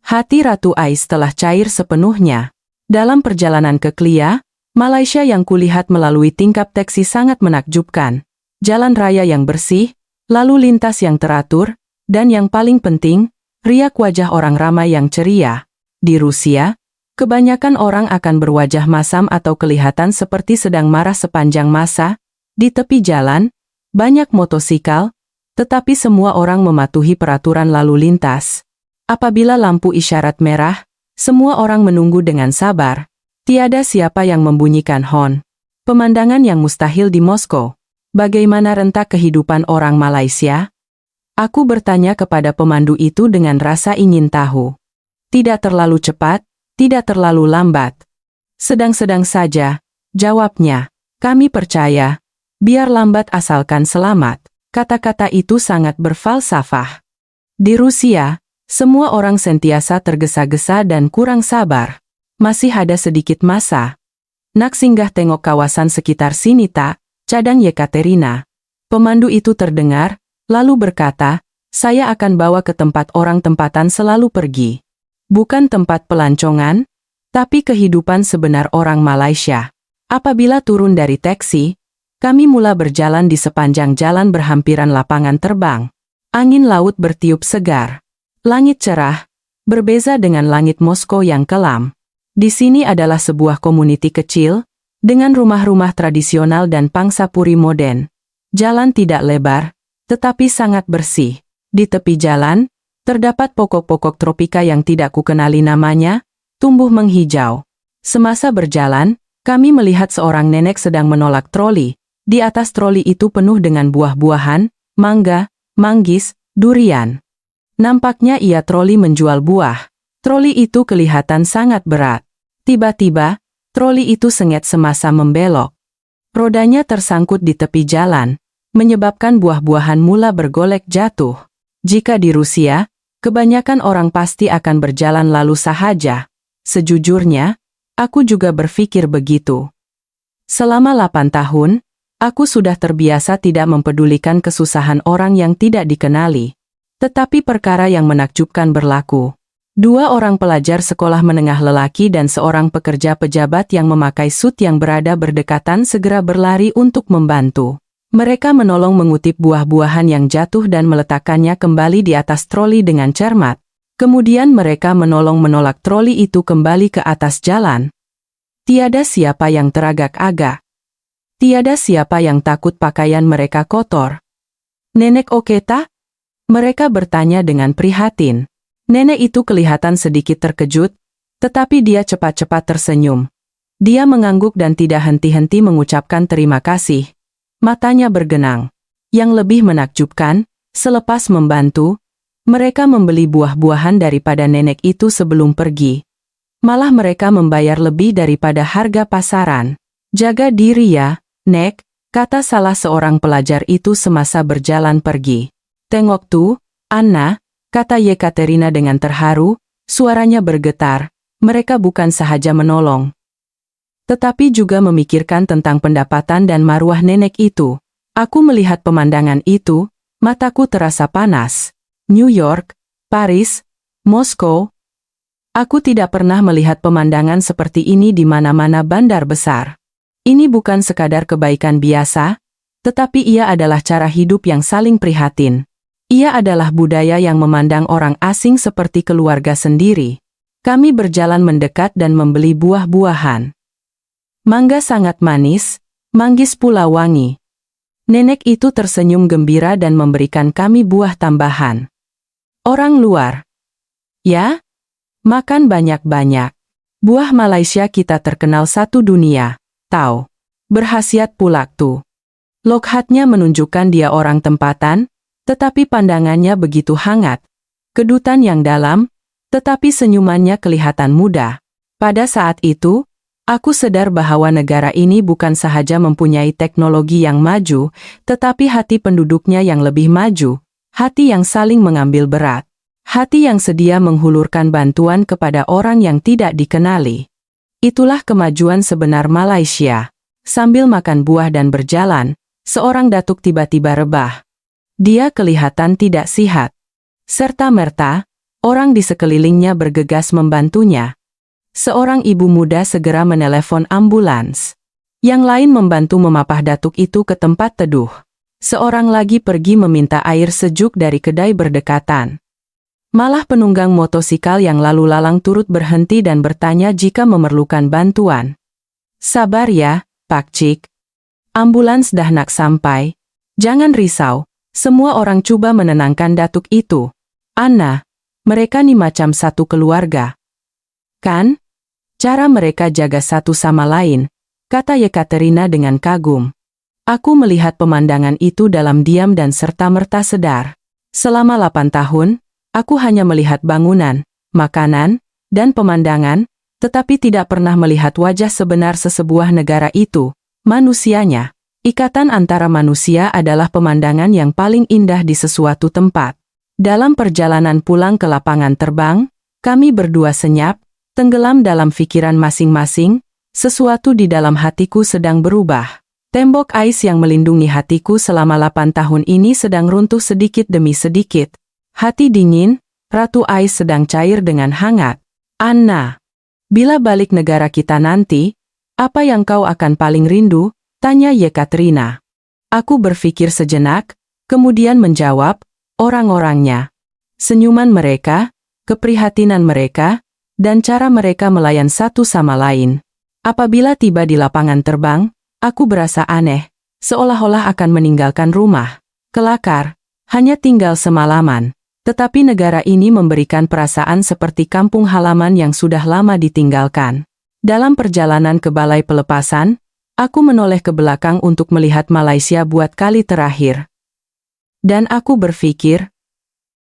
[SPEAKER 1] Hati Ratu Ais telah cair sepenuhnya. Dalam perjalanan ke Klia, Malaysia yang kulihat melalui tingkap taksi sangat menakjubkan. Jalan raya yang bersih, lalu lintas yang teratur, dan yang paling penting, riak wajah orang ramai yang ceria. Di Rusia, kebanyakan orang akan berwajah masam atau kelihatan seperti sedang marah sepanjang masa. Di tepi jalan, banyak motosikal, tetapi semua orang mematuhi peraturan lalu lintas. Apabila lampu isyarat merah, semua orang menunggu dengan sabar. Tiada siapa yang membunyikan hon. Pemandangan yang mustahil di Moskow. Bagaimana rentak kehidupan orang Malaysia? Aku bertanya kepada pemandu itu dengan rasa ingin tahu. Tidak terlalu cepat, tidak terlalu lambat. Sedang-sedang saja, jawabnya. Kami percaya, biar lambat asalkan selamat. Kata-kata itu sangat berfalsafah. Di Rusia, semua orang sentiasa tergesa-gesa dan kurang sabar. Masih ada sedikit masa. Nak singgah tengok kawasan sekitar sini tak, cadang Yekaterina. Pemandu itu terdengar, lalu berkata, saya akan bawa ke tempat orang tempatan selalu pergi. Bukan tempat pelancongan, tapi kehidupan sebenar orang Malaysia. Apabila turun dari taksi, kami mula berjalan di sepanjang jalan berhampiran lapangan terbang. Angin laut bertiup segar. Langit cerah, berbeza dengan langit Moskow yang kelam. Di sini adalah sebuah komuniti kecil, dengan rumah-rumah tradisional dan pangsa puri modern. Jalan tidak lebar, tetapi sangat bersih. Di tepi jalan, terdapat pokok-pokok tropika yang tidak kukenali namanya, tumbuh menghijau. Semasa berjalan, kami melihat seorang nenek sedang menolak troli. Di atas troli itu penuh dengan buah-buahan, mangga, manggis, durian. Nampaknya ia troli menjual buah. Troli itu kelihatan sangat berat. Tiba-tiba, troli itu sengit semasa membelok. Rodanya tersangkut di tepi jalan, menyebabkan buah-buahan mula bergolek jatuh. Jika di Rusia, kebanyakan orang pasti akan berjalan lalu sahaja. Sejujurnya, aku juga berpikir begitu. Selama 8 tahun, aku sudah terbiasa tidak mempedulikan kesusahan orang yang tidak dikenali. Tetapi perkara yang menakjubkan berlaku. 2 orang pelajar sekolah menengah lelaki dan seorang pekerja pejabat yang memakai sut yang berada berdekatan segera berlari untuk membantu. Mereka menolong mengutip buah-buahan yang jatuh dan meletakkannya kembali di atas troli dengan cermat. Kemudian mereka menolong menolak troli itu kembali ke atas jalan. Tiada siapa yang teragak-agak. Tiada siapa yang takut pakaian mereka kotor. Nenek oke tak? Mereka bertanya dengan prihatin. Nenek itu kelihatan sedikit terkejut, tetapi dia cepat-cepat tersenyum. Dia mengangguk dan tidak henti-henti mengucapkan terima kasih. Matanya bergenang. Yang lebih menakjubkan, selepas membantu, mereka membeli buah-buahan daripada nenek itu sebelum pergi. Malah mereka membayar lebih daripada harga pasaran. Jaga diri ya, Nek, kata salah seorang pelajar itu semasa berjalan pergi. Tengok tuh, Anna, kata Yekaterina dengan terharu, suaranya bergetar. Mereka bukan sahaja menolong, tetapi juga memikirkan tentang pendapatan dan maruah nenek itu. Aku melihat pemandangan itu, mataku terasa panas. New York, Paris, Moskow. Aku tidak pernah melihat pemandangan seperti ini di mana-mana bandar besar. Ini bukan sekadar kebaikan biasa, tetapi ia adalah cara hidup yang saling prihatin. Ia adalah budaya yang memandang orang asing seperti keluarga sendiri. Kami berjalan mendekat dan membeli buah-buahan. Mangga sangat manis, manggis pula wangi. Nenek itu tersenyum gembira dan memberikan kami buah tambahan. Orang luar. Ya? Makan banyak-banyak. Buah Malaysia kita terkenal satu dunia, tahu. Berhasiat pula tuh. Lockhartnya menunjukkan dia orang tempatan, tetapi pandangannya begitu hangat. Kedutan yang dalam, tetapi senyumannya kelihatan muda. Pada saat itu, aku sadar bahwa negara ini bukan sahaja mempunyai teknologi yang maju, tetapi hati penduduknya yang lebih maju, hati yang saling mengambil berat, hati yang sedia menghulurkan bantuan kepada orang yang tidak dikenali. Itulah kemajuan sebenar Malaysia. Sambil makan buah dan berjalan, seorang datuk tiba-tiba rebah. Dia kelihatan tidak sihat. Serta-merta, orang di sekelilingnya bergegas membantunya. Seorang ibu muda segera menelepon ambulans. Yang lain membantu memapah datuk itu ke tempat teduh. Seorang lagi pergi meminta air sejuk dari kedai berdekatan. Malah penunggang motosikal yang lalu lalang turut berhenti dan bertanya jika memerlukan bantuan. Sabar ya, Pak Cik. Ambulans dah nak sampai. Jangan risau, semua orang coba menenangkan datuk itu. Anna, mereka nih macam satu keluarga. Kan? Cara mereka jaga satu sama lain, kata Yekaterina dengan kagum. Aku melihat pemandangan itu dalam diam dan serta-merta sedar. Selama 8 tahun, aku hanya melihat bangunan, makanan, dan pemandangan, tetapi tidak pernah melihat wajah sebenar sesebuah negara itu, manusianya. Ikatan antara manusia adalah pemandangan yang paling indah di sesuatu tempat. Dalam perjalanan pulang ke lapangan terbang, kami berdua senyap, tenggelam dalam pikiran masing-masing, sesuatu di dalam hatiku sedang berubah. Tembok ais yang melindungi hatiku selama 8 tahun ini sedang runtuh sedikit demi sedikit. Hati dingin, Ratu Ais sedang cair dengan hangat. Anna, bila balik negara kita nanti, apa yang kau akan paling rindu? Tanya Yekaterina. Aku berpikir sejenak, kemudian menjawab, orang-orangnya. Senyuman mereka, keprihatinan mereka, dan cara mereka melayan satu sama lain. Apabila tiba di lapangan terbang, aku berasa aneh, seolah-olah akan meninggalkan rumah. Kelakar, hanya tinggal semalaman. Tetapi negara ini memberikan perasaan seperti kampung halaman yang sudah lama ditinggalkan. Dalam perjalanan ke balai pelepasan, aku menoleh ke belakang untuk melihat Malaysia buat kali terakhir. Dan aku berpikir,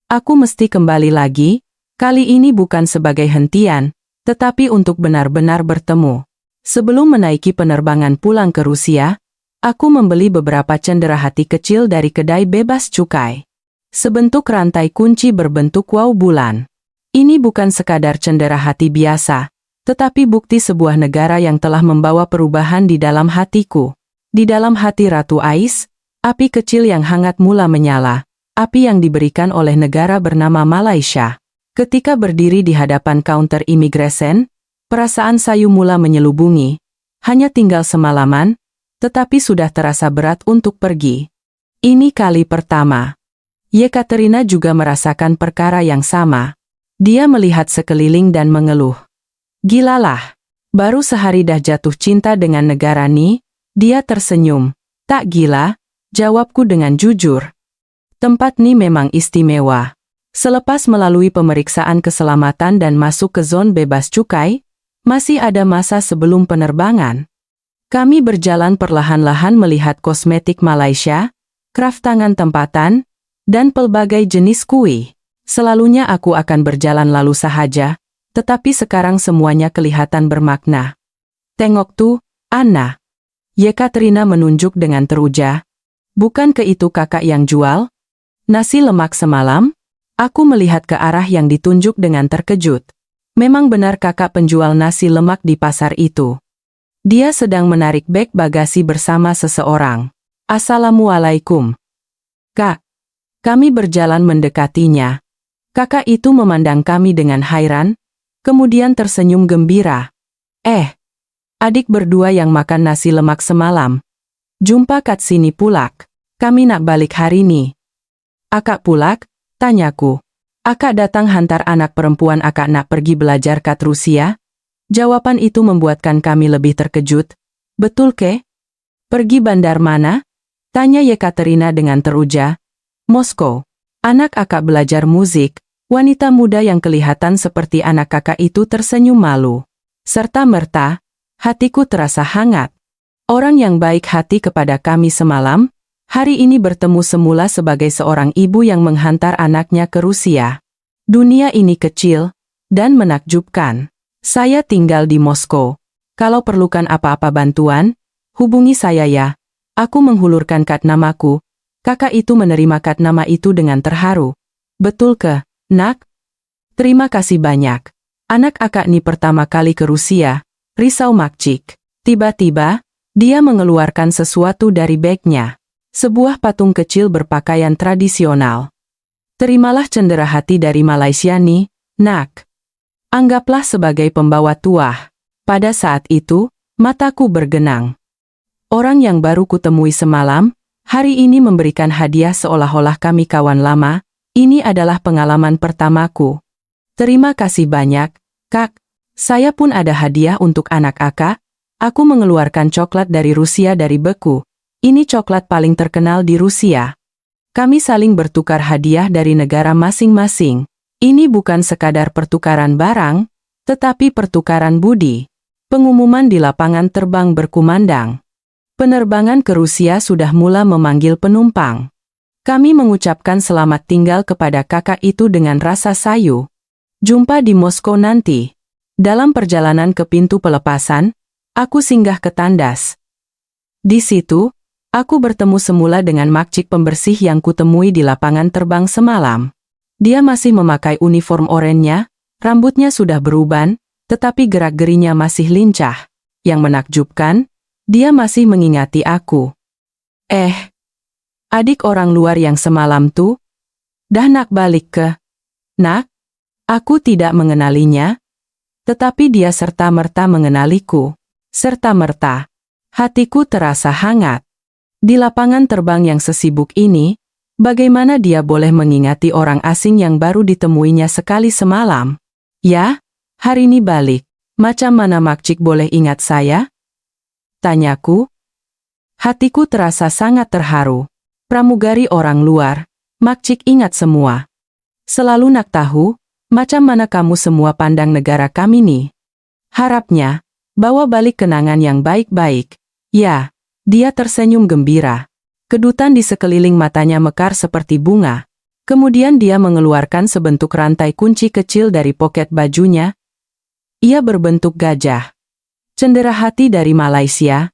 [SPEAKER 1] aku mesti kembali lagi, kali ini bukan sebagai hentian, tetapi untuk benar-benar bertemu. Sebelum menaiki penerbangan pulang ke Rusia, aku membeli beberapa cenderahati kecil dari kedai bebas cukai. Sebentuk rantai kunci berbentuk wow bulan. Ini bukan sekadar cenderahati biasa, tetapi bukti sebuah negara yang telah membawa perubahan di dalam hatiku. Di dalam hati Ratu Ais, api kecil yang hangat mula menyala, api yang diberikan oleh negara bernama Malaysia. Ketika berdiri di hadapan kaunter imigresen, perasaan sayu mula menyelubungi. Hanya tinggal semalaman, tetapi sudah terasa berat untuk pergi. Ini kali pertama. Yekaterina juga merasakan perkara yang sama. Dia melihat sekeliling dan mengeluh. Gilalah, baru sehari dah jatuh cinta dengan negara ni, dia tersenyum. Tak gila, jawabku dengan jujur. Tempat ni memang istimewa. Selepas melalui pemeriksaan keselamatan dan masuk ke zon bebas cukai, masih ada masa sebelum penerbangan. Kami berjalan perlahan-lahan melihat kosmetik Malaysia, kraft tangan tempatan, dan pelbagai jenis kue. Selalunya aku akan berjalan lalu sahaja, tetapi sekarang semuanya kelihatan bermakna. Tengok tuh, Anna. Yekaterina menunjuk dengan teruja. Bukan ke itu kakak yang jual? Nasi lemak semalam? Aku melihat ke arah yang ditunjuk dengan terkejut. Memang benar kakak penjual nasi lemak di pasar itu. Dia sedang menarik beg bagasi bersama seseorang. Assalamualaikum. Kak. Kami berjalan mendekatinya. Kakak itu memandang kami dengan hairan, kemudian tersenyum gembira. Adik berdua yang makan nasi lemak semalam. Jumpa kat sini pulak. Kami nak balik hari ini. Akak pulak? Tanyaku. Akak datang hantar anak perempuan akak nak pergi belajar kat Rusia? Jawaban itu membuatkan kami lebih terkejut. Betul ke? Pergi bandar mana? Tanya Yekaterina dengan teruja. Moskow. Anak akak belajar musik. Wanita muda yang kelihatan seperti anak kakak itu tersenyum malu. Serta-merta, hatiku terasa hangat. Orang yang baik hati kepada kami semalam, hari ini bertemu semula sebagai seorang ibu yang menghantar anaknya ke Rusia. Dunia ini kecil dan menakjubkan. Saya tinggal di Moskow. Kalau perlukan apa-apa bantuan, hubungi saya ya. Aku menghulurkan kad namaku. Kakak itu menerima kad nama itu dengan terharu. Betul ke, nak? Terima kasih banyak. Anak akak ni pertama kali ke Rusia. Risau Makcik. Tiba-tiba, dia mengeluarkan sesuatu dari bagnya. Sebuah patung kecil berpakaian tradisional. Terimalah cendera hati dari Malaysia nih, nak. Anggaplah sebagai pembawa tuah. Pada saat itu, mataku bergenang. Orang yang baru kutemui semalam, hari ini memberikan hadiah seolah-olah kami kawan lama. Ini adalah pengalaman pertamaku. Terima kasih banyak, Kak. Saya pun ada hadiah untuk anak akak. Aku mengeluarkan coklat dari Rusia dari beku. Ini coklat paling terkenal di Rusia. Kami saling bertukar hadiah dari negara masing-masing. Ini bukan sekadar pertukaran barang, tetapi pertukaran budi. Pengumuman di lapangan terbang berkumandang. Penerbangan ke Rusia sudah mula memanggil penumpang. Kami mengucapkan selamat tinggal kepada kakak itu dengan rasa sayu. Jumpa di Moskow nanti. Dalam perjalanan ke pintu pelepasan, aku singgah ke tandas. Di situ, aku bertemu semula dengan makcik pembersih yang kutemui di lapangan terbang semalam. Dia masih memakai uniform oranye, rambutnya sudah beruban, tetapi gerak-gerinya masih lincah. Yang menakjubkan, dia masih mengingati aku. Adik orang luar yang semalam tuh? Dah nak balik ke? Nak? Aku tidak mengenalinya, tetapi dia serta-merta mengenaliku. Serta-merta, hatiku terasa hangat. Di lapangan terbang yang sesibuk ini, bagaimana dia boleh mengingati orang asing yang baru ditemuinya sekali semalam? Ya, hari ini balik. Macam mana makcik boleh ingat saya? Tanyaku. Hatiku terasa sangat terharu. Pramugari orang luar, makcik ingat semua. Selalu nak tahu, macam mana kamu semua pandang negara kami nih. Harapnya, bawa balik kenangan yang baik-baik. Ya, dia tersenyum gembira. Kedutan di sekeliling matanya mekar seperti bunga. Kemudian dia mengeluarkan sebentuk rantai kunci kecil dari poket bajunya. Ia berbentuk gajah. Cendera hati dari Malaysia.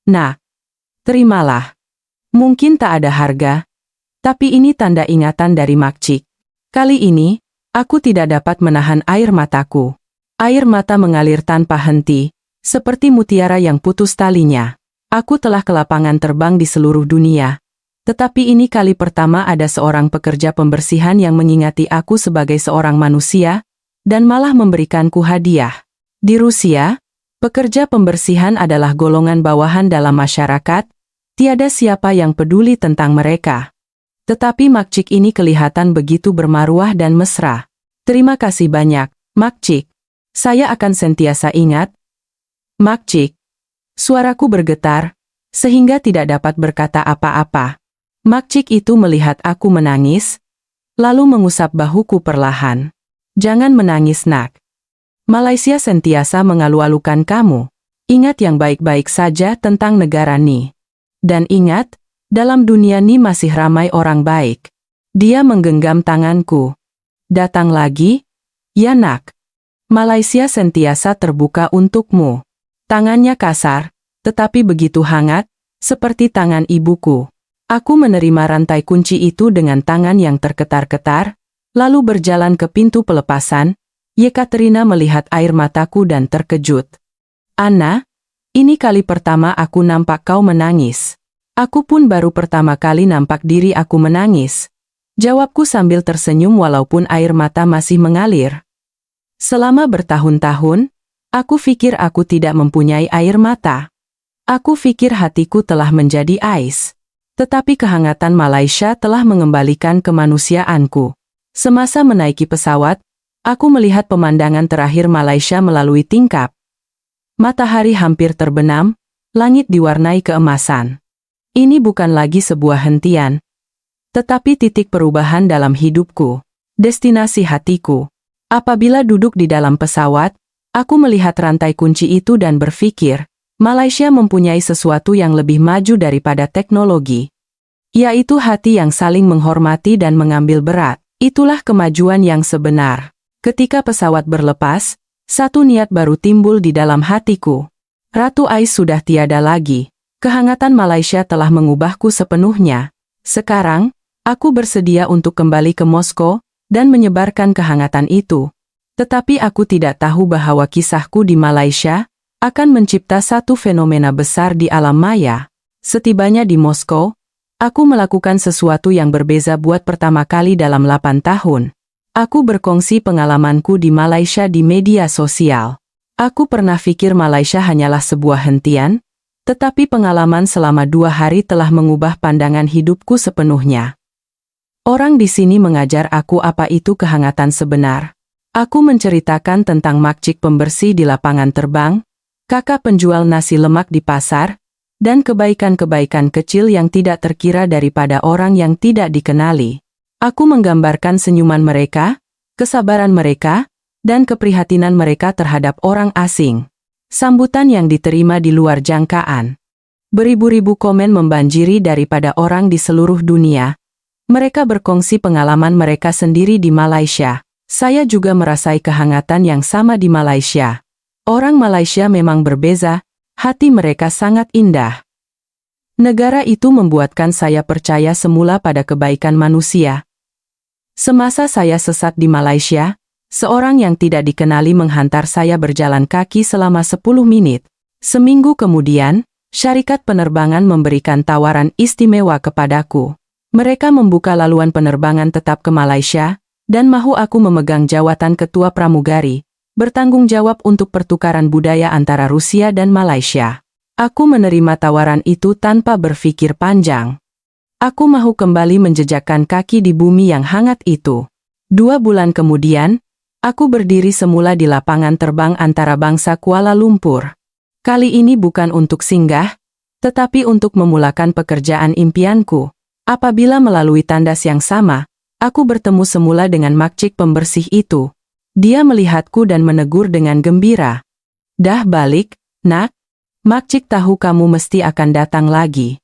[SPEAKER 1] Nah, terimalah. Mungkin tak ada harga, tapi ini tanda ingatan dari makcik. Kali ini, aku tidak dapat menahan air mataku. Air mata mengalir tanpa henti, seperti mutiara yang putus talinya. Aku telah ke lapangan terbang di seluruh dunia, tetapi ini kali pertama ada seorang pekerja pembersihan yang mengingati aku sebagai seorang manusia, dan malah memberikanku hadiah. Di Rusia, pekerja pembersihan adalah golongan bawahan dalam masyarakat, tiada siapa yang peduli tentang mereka. Tetapi makcik ini kelihatan begitu bermaruah dan mesra. Terima kasih banyak, makcik. Saya akan sentiasa ingat. Makcik. Suaraku bergetar, sehingga tidak dapat berkata apa-apa. Makcik itu melihat aku menangis, lalu mengusap bahuku perlahan. Jangan menangis, nak. Malaysia sentiasa mengalu-alukan kamu. Ingat yang baik-baik saja tentang negara ni. Dan ingat, dalam dunia ni masih ramai orang baik. Dia menggenggam tanganku. Datang lagi? Ya nak. Malaysia sentiasa terbuka untukmu. Tangannya kasar, tetapi begitu hangat, seperti tangan ibuku. Aku menerima rantai kunci itu dengan tangan yang terketar-ketar, lalu berjalan ke pintu pelepasan. Yekaterina melihat air mataku dan terkejut. Anna, ini kali pertama aku nampak kau menangis. Aku pun baru pertama kali nampak diri aku menangis. Jawabku sambil tersenyum walaupun air mata masih mengalir. Selama bertahun-tahun, aku pikir aku tidak mempunyai air mata. Aku pikir hatiku telah menjadi ais. Tetapi kehangatan Malaysia telah mengembalikan kemanusiaanku. Semasa menaiki pesawat, aku melihat pemandangan terakhir Malaysia melalui tingkap. Matahari hampir terbenam, langit diwarnai keemasan. Ini bukan lagi sebuah hentian, tetapi titik perubahan dalam hidupku, destinasi hatiku. Apabila duduk di dalam pesawat, aku melihat rantai kunci itu dan berpikir, Malaysia mempunyai sesuatu yang lebih maju daripada teknologi, yaitu hati yang saling menghormati dan mengambil berat. Itulah kemajuan yang sebenar. Ketika pesawat berlepas, satu niat baru timbul di dalam hatiku. Ratu Ais sudah tiada lagi. Kehangatan Malaysia telah mengubahku sepenuhnya. Sekarang, aku bersedia untuk kembali ke Moskow dan menyebarkan kehangatan itu. Tetapi aku tidak tahu bahwa kisahku di Malaysia akan mencipta satu fenomena besar di alam maya. Setibanya di Moskow, aku melakukan sesuatu yang berbeza buat pertama kali dalam 8 tahun. Aku berkongsi pengalamanku di Malaysia di media sosial. Aku pernah pikir Malaysia hanyalah sebuah hentian, tetapi pengalaman selama 2 hari telah mengubah pandangan hidupku sepenuhnya. Orang di sini mengajar aku apa itu kehangatan sebenar. Aku menceritakan tentang makcik pembersih di lapangan terbang, kakak penjual nasi lemak di pasar, dan kebaikan-kebaikan kecil yang tidak terkira daripada orang yang tidak dikenali. Aku menggambarkan senyuman mereka, kesabaran mereka, dan keprihatinan mereka terhadap orang asing. Sambutan yang diterima di luar jangkaan. Beribu-ribu komen membanjiri daripada orang di seluruh dunia. Mereka berkongsi pengalaman mereka sendiri di Malaysia. Saya juga merasai kehangatan yang sama di Malaysia. Orang Malaysia memang berbeza, hati mereka sangat indah. Negara itu membuatkan saya percaya semula pada kebaikan manusia. Semasa saya sesat di Malaysia, seorang yang tidak dikenali menghantar saya berjalan kaki selama 10 menit. Seminggu kemudian, syarikat penerbangan memberikan tawaran istimewa kepadaku. Mereka membuka laluan penerbangan tetap ke Malaysia, dan mahu aku memegang jawatan ketua pramugari, bertanggung jawab untuk pertukaran budaya antara Rusia dan Malaysia. Aku menerima tawaran itu tanpa berpikir panjang. Aku mahu kembali menjejakkan kaki di bumi yang hangat itu. 2 bulan kemudian, aku berdiri semula di lapangan terbang antarabangsa Kuala Lumpur. Kali ini bukan untuk singgah, tetapi untuk memulakan pekerjaan impianku. Apabila melalui tandas yang sama, aku bertemu semula dengan makcik pembersih itu. Dia melihatku dan menegur dengan gembira. Dah balik, nak? Makcik tahu kamu mesti akan datang lagi.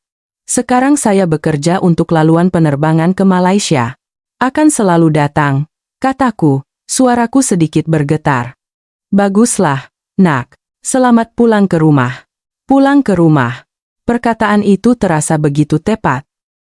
[SPEAKER 1] Sekarang saya bekerja untuk laluan penerbangan ke Malaysia. Akan selalu datang, kataku, suaraku sedikit bergetar. Baguslah, nak. Selamat pulang ke rumah. Pulang ke rumah. Perkataan itu terasa begitu tepat.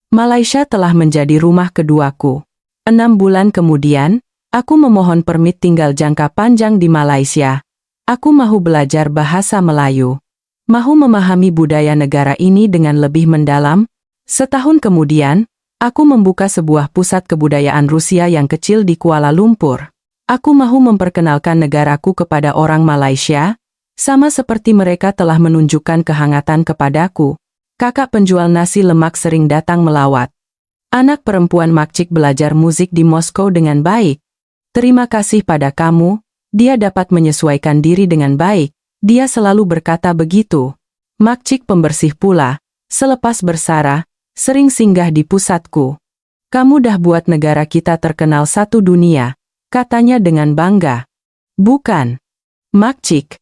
[SPEAKER 1] Malaysia telah menjadi rumah keduaku. 6 bulan kemudian, aku memohon permit tinggal jangka panjang di Malaysia. Aku mahu belajar bahasa Melayu. Mahu memahami budaya negara ini dengan lebih mendalam. Setahun kemudian, aku membuka sebuah pusat kebudayaan Rusia yang kecil di Kuala Lumpur. Aku mahu memperkenalkan negaraku kepada orang Malaysia, sama seperti mereka telah menunjukkan kehangatan kepadaku. Kakak penjual nasi lemak sering datang melawat. Anak perempuan makcik belajar musik di Moskow dengan baik. Terima kasih pada kamu, dia dapat menyesuaikan diri dengan baik. Dia selalu berkata begitu. Makcik pembersih pula, selepas bersara, sering singgah di pusatku. Kamu dah buat negara kita terkenal satu dunia, katanya dengan bangga. Bukan. Makcik.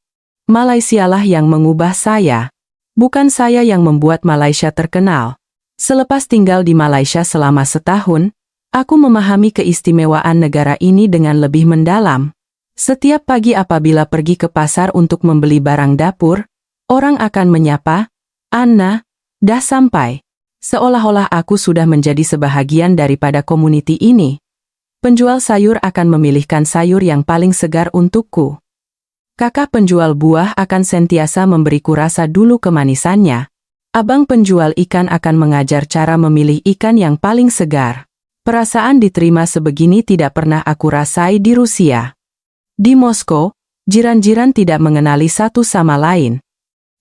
[SPEAKER 1] Malaysialah yang mengubah saya. Bukan saya yang membuat Malaysia terkenal. Selepas tinggal di Malaysia selama setahun, aku memahami keistimewaan negara ini dengan lebih mendalam. Setiap pagi apabila pergi ke pasar untuk membeli barang dapur, orang akan menyapa, "Anna, dah sampai." Seolah-olah aku sudah menjadi sebahagian daripada komuniti ini. Penjual sayur akan memilihkan sayur yang paling segar untukku. Kakak penjual buah akan sentiasa memberiku rasa dulu kemanisannya. Abang penjual ikan akan mengajar cara memilih ikan yang paling segar. Perasaan diterima sebegini tidak pernah aku rasai di Rusia. Di Moskow, jiran-jiran tidak mengenali satu sama lain.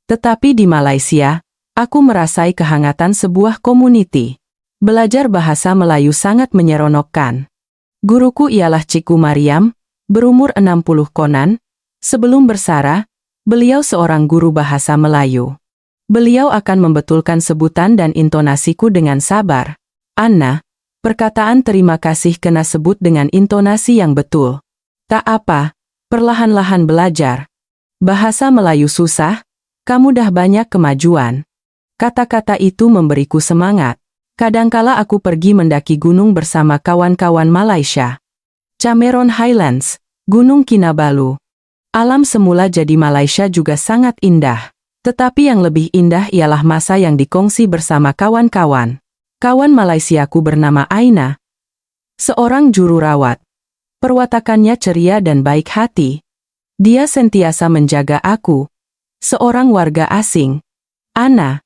[SPEAKER 1] Tetapi di Malaysia, aku merasai kehangatan sebuah komuniti. Belajar bahasa Melayu sangat menyeronokkan. Guruku ialah Cikgu Mariam, berumur 60 konan. Sebelum bersara, beliau seorang guru bahasa Melayu. Beliau akan membetulkan sebutan dan intonasiku dengan sabar. "Anna, perkataan terima kasih kena sebut dengan intonasi yang betul. Tak apa, perlahan-lahan belajar. Bahasa Melayu susah, kamu dah banyak kemajuan." Kata-kata itu memberiku semangat. Kadangkala aku pergi mendaki gunung bersama kawan-kawan Malaysia. Cameron Highlands, Gunung Kinabalu. Alam semula jadi Malaysia juga sangat indah. Tetapi yang lebih indah ialah masa yang dikongsi bersama kawan-kawan. Kawan Malaysiaku bernama Aina, seorang juru rawat. Perwatakannya ceria dan baik hati. Dia sentiasa menjaga aku, seorang warga asing. "Anna,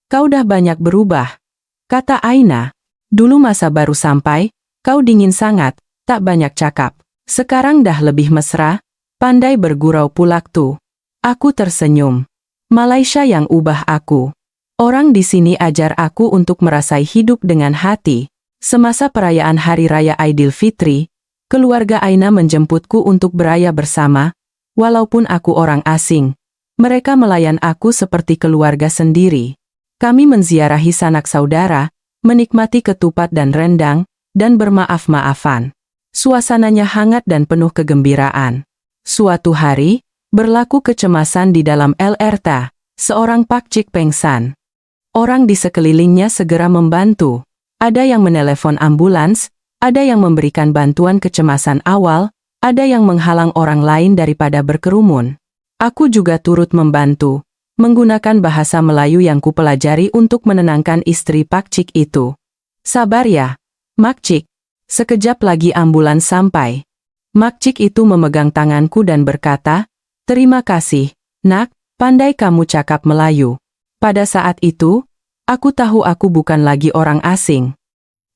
[SPEAKER 1] kau dah banyak berubah," kata Aina. "Dulu masa baru sampai, kau dingin sangat, tak banyak cakap. Sekarang dah lebih mesra, pandai bergurau pulak tuh." Aku tersenyum. Malaysia yang ubah aku. Orang di sini ajar aku untuk merasai hidup dengan hati. Semasa perayaan Hari Raya Aidilfitri, keluarga Aina menjemputku untuk beraya bersama. Walaupun aku orang asing, mereka melayan aku seperti keluarga sendiri. Kami menziarahi sanak saudara, menikmati ketupat dan rendang, dan bermaaf-maafan. Suasananya hangat dan penuh kegembiraan. Suatu hari, berlaku kecemasan di dalam LRT, seorang pakcik pengsan. Orang di sekelilingnya segera membantu. Ada yang menelepon ambulans, ada yang memberikan bantuan kecemasan awal, ada yang menghalang orang lain daripada berkerumun. Aku juga turut membantu, menggunakan bahasa Melayu yang kupelajari untuk menenangkan istri pakcik itu. "Sabar ya, Makcik. Sekejap lagi ambulans sampai." Makcik itu memegang tanganku dan berkata, "Terima kasih, Nak, pandai kamu cakap Melayu." Pada saat itu, aku tahu aku bukan lagi orang asing.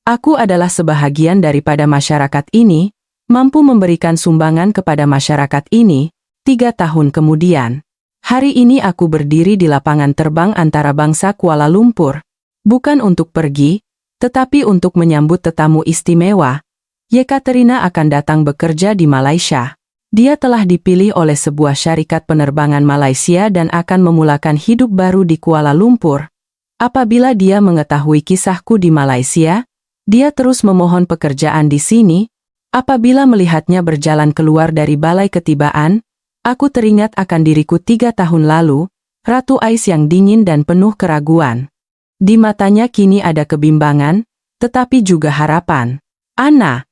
[SPEAKER 1] Aku adalah sebahagian daripada masyarakat ini, mampu memberikan sumbangan kepada masyarakat ini. 3 tahun kemudian, hari ini aku berdiri di lapangan terbang antara bangsa Kuala Lumpur. Bukan untuk pergi, tetapi untuk menyambut tetamu istimewa. Yekaterina akan datang bekerja di Malaysia. Dia telah dipilih oleh sebuah syarikat penerbangan Malaysia dan akan memulakan hidup baru di Kuala Lumpur. Apabila dia mengetahui kisahku di Malaysia, dia terus memohon pekerjaan di sini. Apabila melihatnya berjalan keluar dari balai ketibaan, aku teringat akan diriku 3 tahun lalu, Ratu Ais yang dingin dan penuh keraguan. Di matanya kini ada kebimbangan, tetapi juga harapan. "Anna."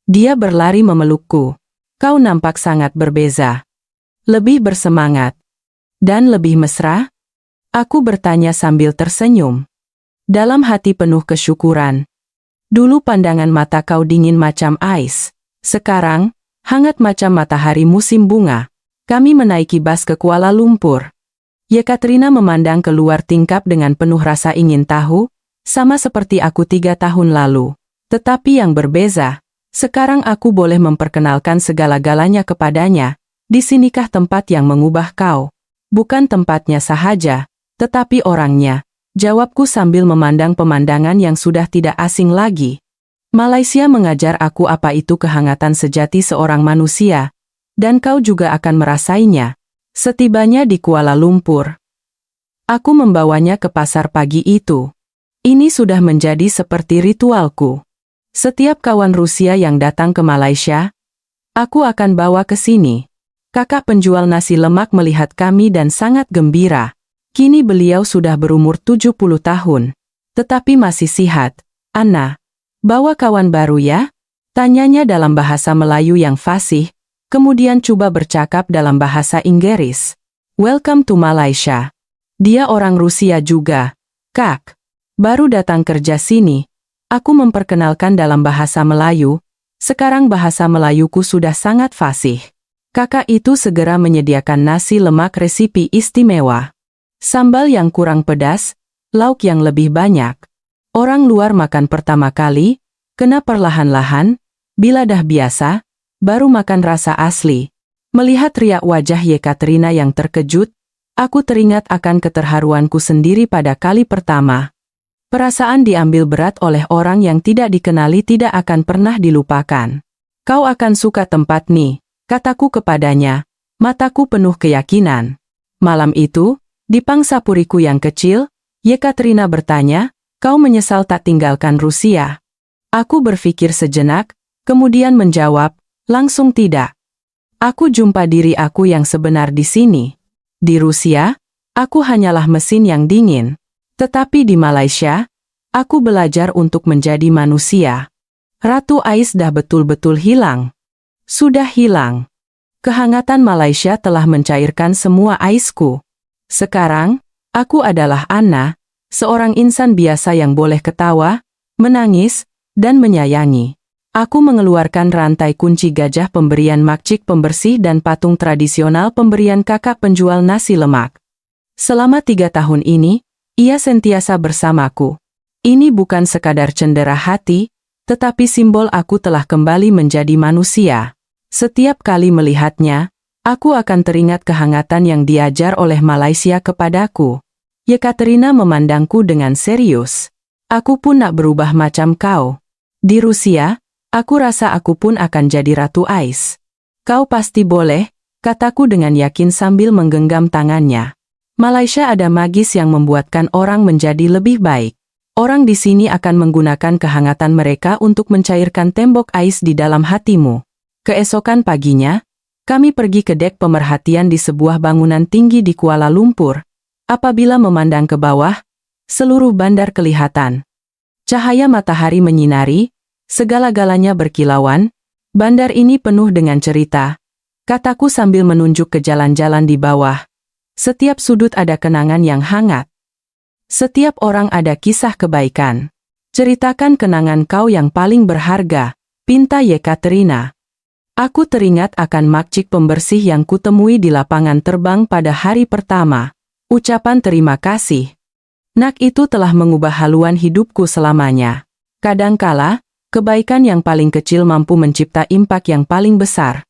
[SPEAKER 1] Dia berlari memelukku. "Kau nampak sangat berbeza. Lebih bersemangat. Dan lebih mesra?" Aku bertanya sambil tersenyum. Dalam hati penuh kesyukuran. "Dulu pandangan mata kau dingin macam ais. Sekarang, hangat macam matahari musim bunga." Kami menaiki bas ke Kuala Lumpur. Yekaterina memandang keluar tingkap dengan penuh rasa ingin tahu, sama seperti aku 3 tahun lalu. Tetapi yang berbeza, sekarang aku boleh memperkenalkan segala-galanya kepadanya. "Di sinikah tempat yang mengubah kau?" "Bukan tempatnya sahaja, tetapi orangnya," jawabku sambil memandang pemandangan yang sudah tidak asing lagi. Malaysia mengajar aku apa itu kehangatan sejati seorang manusia, dan kau juga akan merasainya. Setibanya di Kuala Lumpur, aku membawanya ke pasar pagi itu. Ini sudah menjadi seperti ritualku. Setiap kawan Rusia yang datang ke Malaysia, aku akan bawa ke sini. Kakak penjual nasi lemak melihat kami dan sangat gembira. Kini beliau sudah berumur 70 tahun, tetapi masih sihat. "Anna, bawa kawan baru ya?" tanyanya dalam bahasa Melayu yang fasih. kemudian coba bercakap dalam bahasa Inggris. Welcome to Malaysia. Dia orang Rusia juga, Kak. Baru datang kerja sini. Aku memperkenalkan dalam bahasa Melayu. Sekarang bahasa Melayuku sudah sangat fasih. Kakak itu segera menyediakan nasi lemak resipi istimewa. Sambal yang kurang pedas, lauk yang lebih banyak. Orang luar makan pertama kali, kena perlahan-lahan, bila dah biasa, baru makan rasa asli. Melihat riak wajah Yekaterina yang terkejut, aku teringat akan keterharuanku sendiri pada kali pertama. Perasaan diambil berat oleh orang yang tidak dikenali tidak akan pernah dilupakan. Kau akan suka tempat nih, kataku kepadanya, mataku penuh keyakinan. Malam itu, di pangsapuriku yang kecil, Yekaterina bertanya, kau menyesal tak tinggalkan Rusia? Aku berpikir sejenak, kemudian menjawab, langsung tidak. Aku jumpa diri aku yang sebenar di sini. Di Rusia, aku hanyalah mesin yang dingin. Tetapi di Malaysia, aku belajar untuk menjadi manusia. Ratu Ais dah betul-betul hilang. Sudah hilang. Kehangatan Malaysia telah mencairkan semua aisku. Sekarang, aku adalah Anna, seorang insan biasa yang boleh ketawa, menangis, dan menyayangi. Aku mengeluarkan rantai kunci gajah pemberian makcik pembersih dan patung tradisional pemberian kakak penjual nasi lemak. Selama 3 tahun ini, ia sentiasa bersamaku. Ini bukan sekadar cendera hati, tetapi simbol aku telah kembali menjadi manusia. Setiap kali melihatnya, aku akan teringat kehangatan yang diajar oleh Malaysia kepadaku. Yekaterina memandangku dengan serius. Aku pun nak berubah macam kau. Di Rusia, aku rasa aku pun akan jadi Ratu Ais. Kau pasti boleh, kataku dengan yakin sambil menggenggam tangannya. Malaysia ada magis yang membuatkan orang menjadi lebih baik. Orang di sini akan menggunakan kehangatan mereka untuk mencairkan tembok ais di dalam hatimu. Keesokan paginya, kami pergi ke dek pemerhatian di sebuah bangunan tinggi di Kuala Lumpur. Apabila memandang ke bawah, seluruh bandar kelihatan. Cahaya matahari menyinari, segala-galanya berkilauan. Bandar ini penuh dengan cerita, kataku sambil menunjuk ke jalan-jalan di bawah. Setiap sudut ada kenangan yang hangat. Setiap orang ada kisah kebaikan. Ceritakan kenangan kau yang paling berharga, pinta Yekaterina. Aku teringat akan makcik pembersih yang kutemui di lapangan terbang pada hari pertama. Ucapan terima kasih. Nak itu telah mengubah haluan hidupku selamanya. Kadangkala, kebaikan yang paling kecil mampu mencipta impak yang paling besar.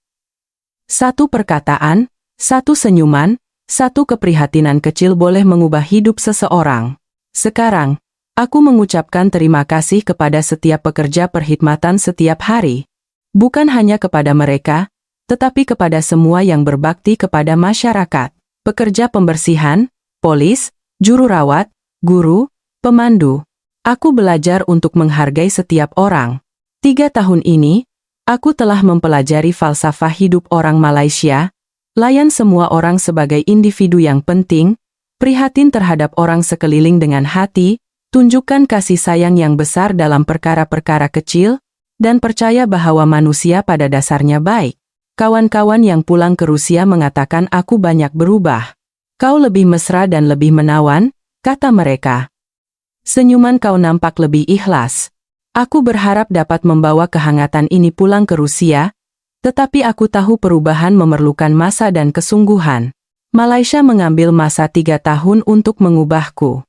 [SPEAKER 1] Satu perkataan, satu senyuman, satu keprihatinan kecil boleh mengubah hidup seseorang. Sekarang, aku mengucapkan terima kasih kepada setiap pekerja perkhidmatan setiap hari. Bukan hanya kepada mereka, tetapi kepada semua yang berbakti kepada masyarakat. Pekerja pembersihan, polis, juru rawat, guru, pemandu. Aku belajar untuk menghargai setiap orang. 3 tahun ini, aku telah mempelajari falsafah hidup orang Malaysia. Layan semua orang sebagai individu yang penting, prihatin terhadap orang sekeliling dengan hati, tunjukkan kasih sayang yang besar dalam perkara-perkara kecil, dan percaya bahwa manusia pada dasarnya baik. Kawan-kawan yang pulang ke Rusia mengatakan aku banyak berubah. Kau lebih mesra dan lebih menawan, kata mereka. Senyuman kau nampak lebih ikhlas. Aku berharap dapat membawa kehangatan ini pulang ke Rusia, tetapi aku tahu perubahan memerlukan masa dan kesungguhan. Malaysia mengambil masa 3 tahun untuk mengubahku.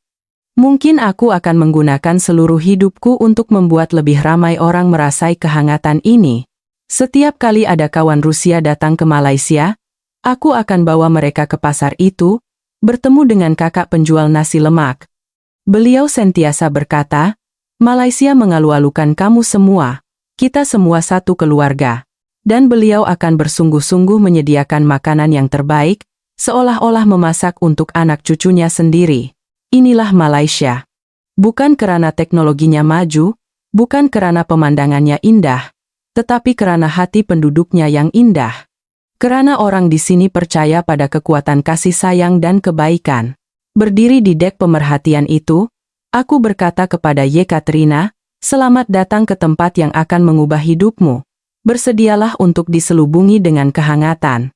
[SPEAKER 1] Mungkin aku akan menggunakan seluruh hidupku untuk membuat lebih ramai orang merasai kehangatan ini. Setiap kali ada kawan Rusia datang ke Malaysia, aku akan bawa mereka ke pasar itu, bertemu dengan kakak penjual nasi lemak. Beliau sentiasa berkata, Malaysia mengalu-alukan kamu semua. Kita semua satu keluarga. Dan beliau akan bersungguh-sungguh menyediakan makanan yang terbaik, seolah-olah memasak untuk anak cucunya sendiri. Inilah Malaysia. Bukan karena teknologinya maju, bukan karena pemandangannya indah, tetapi karena hati penduduknya yang indah. Karena orang di sini percaya pada kekuatan kasih sayang dan kebaikan. Berdiri di dek pemerhatian itu, aku berkata kepada Yekaterina, selamat datang ke tempat yang akan mengubah hidupmu. Bersedialah untuk diselubungi dengan kehangatan.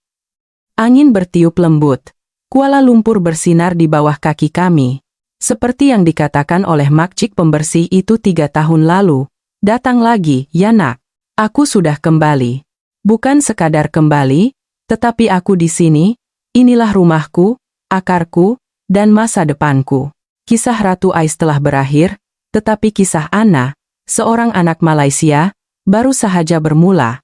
[SPEAKER 1] Angin bertiup lembut. Kuala Lumpur bersinar di bawah kaki kami. Seperti yang dikatakan oleh makcik pembersih itu 3 tahun lalu. Datang lagi, ya nak. Aku sudah kembali. Bukan sekadar kembali, tetapi aku di sini. Inilah rumahku, akarku, dan masa depanku. Kisah Ratu Ais telah berakhir, tetapi kisah Anna, seorang anak Malaysia, baru sahaja bermula.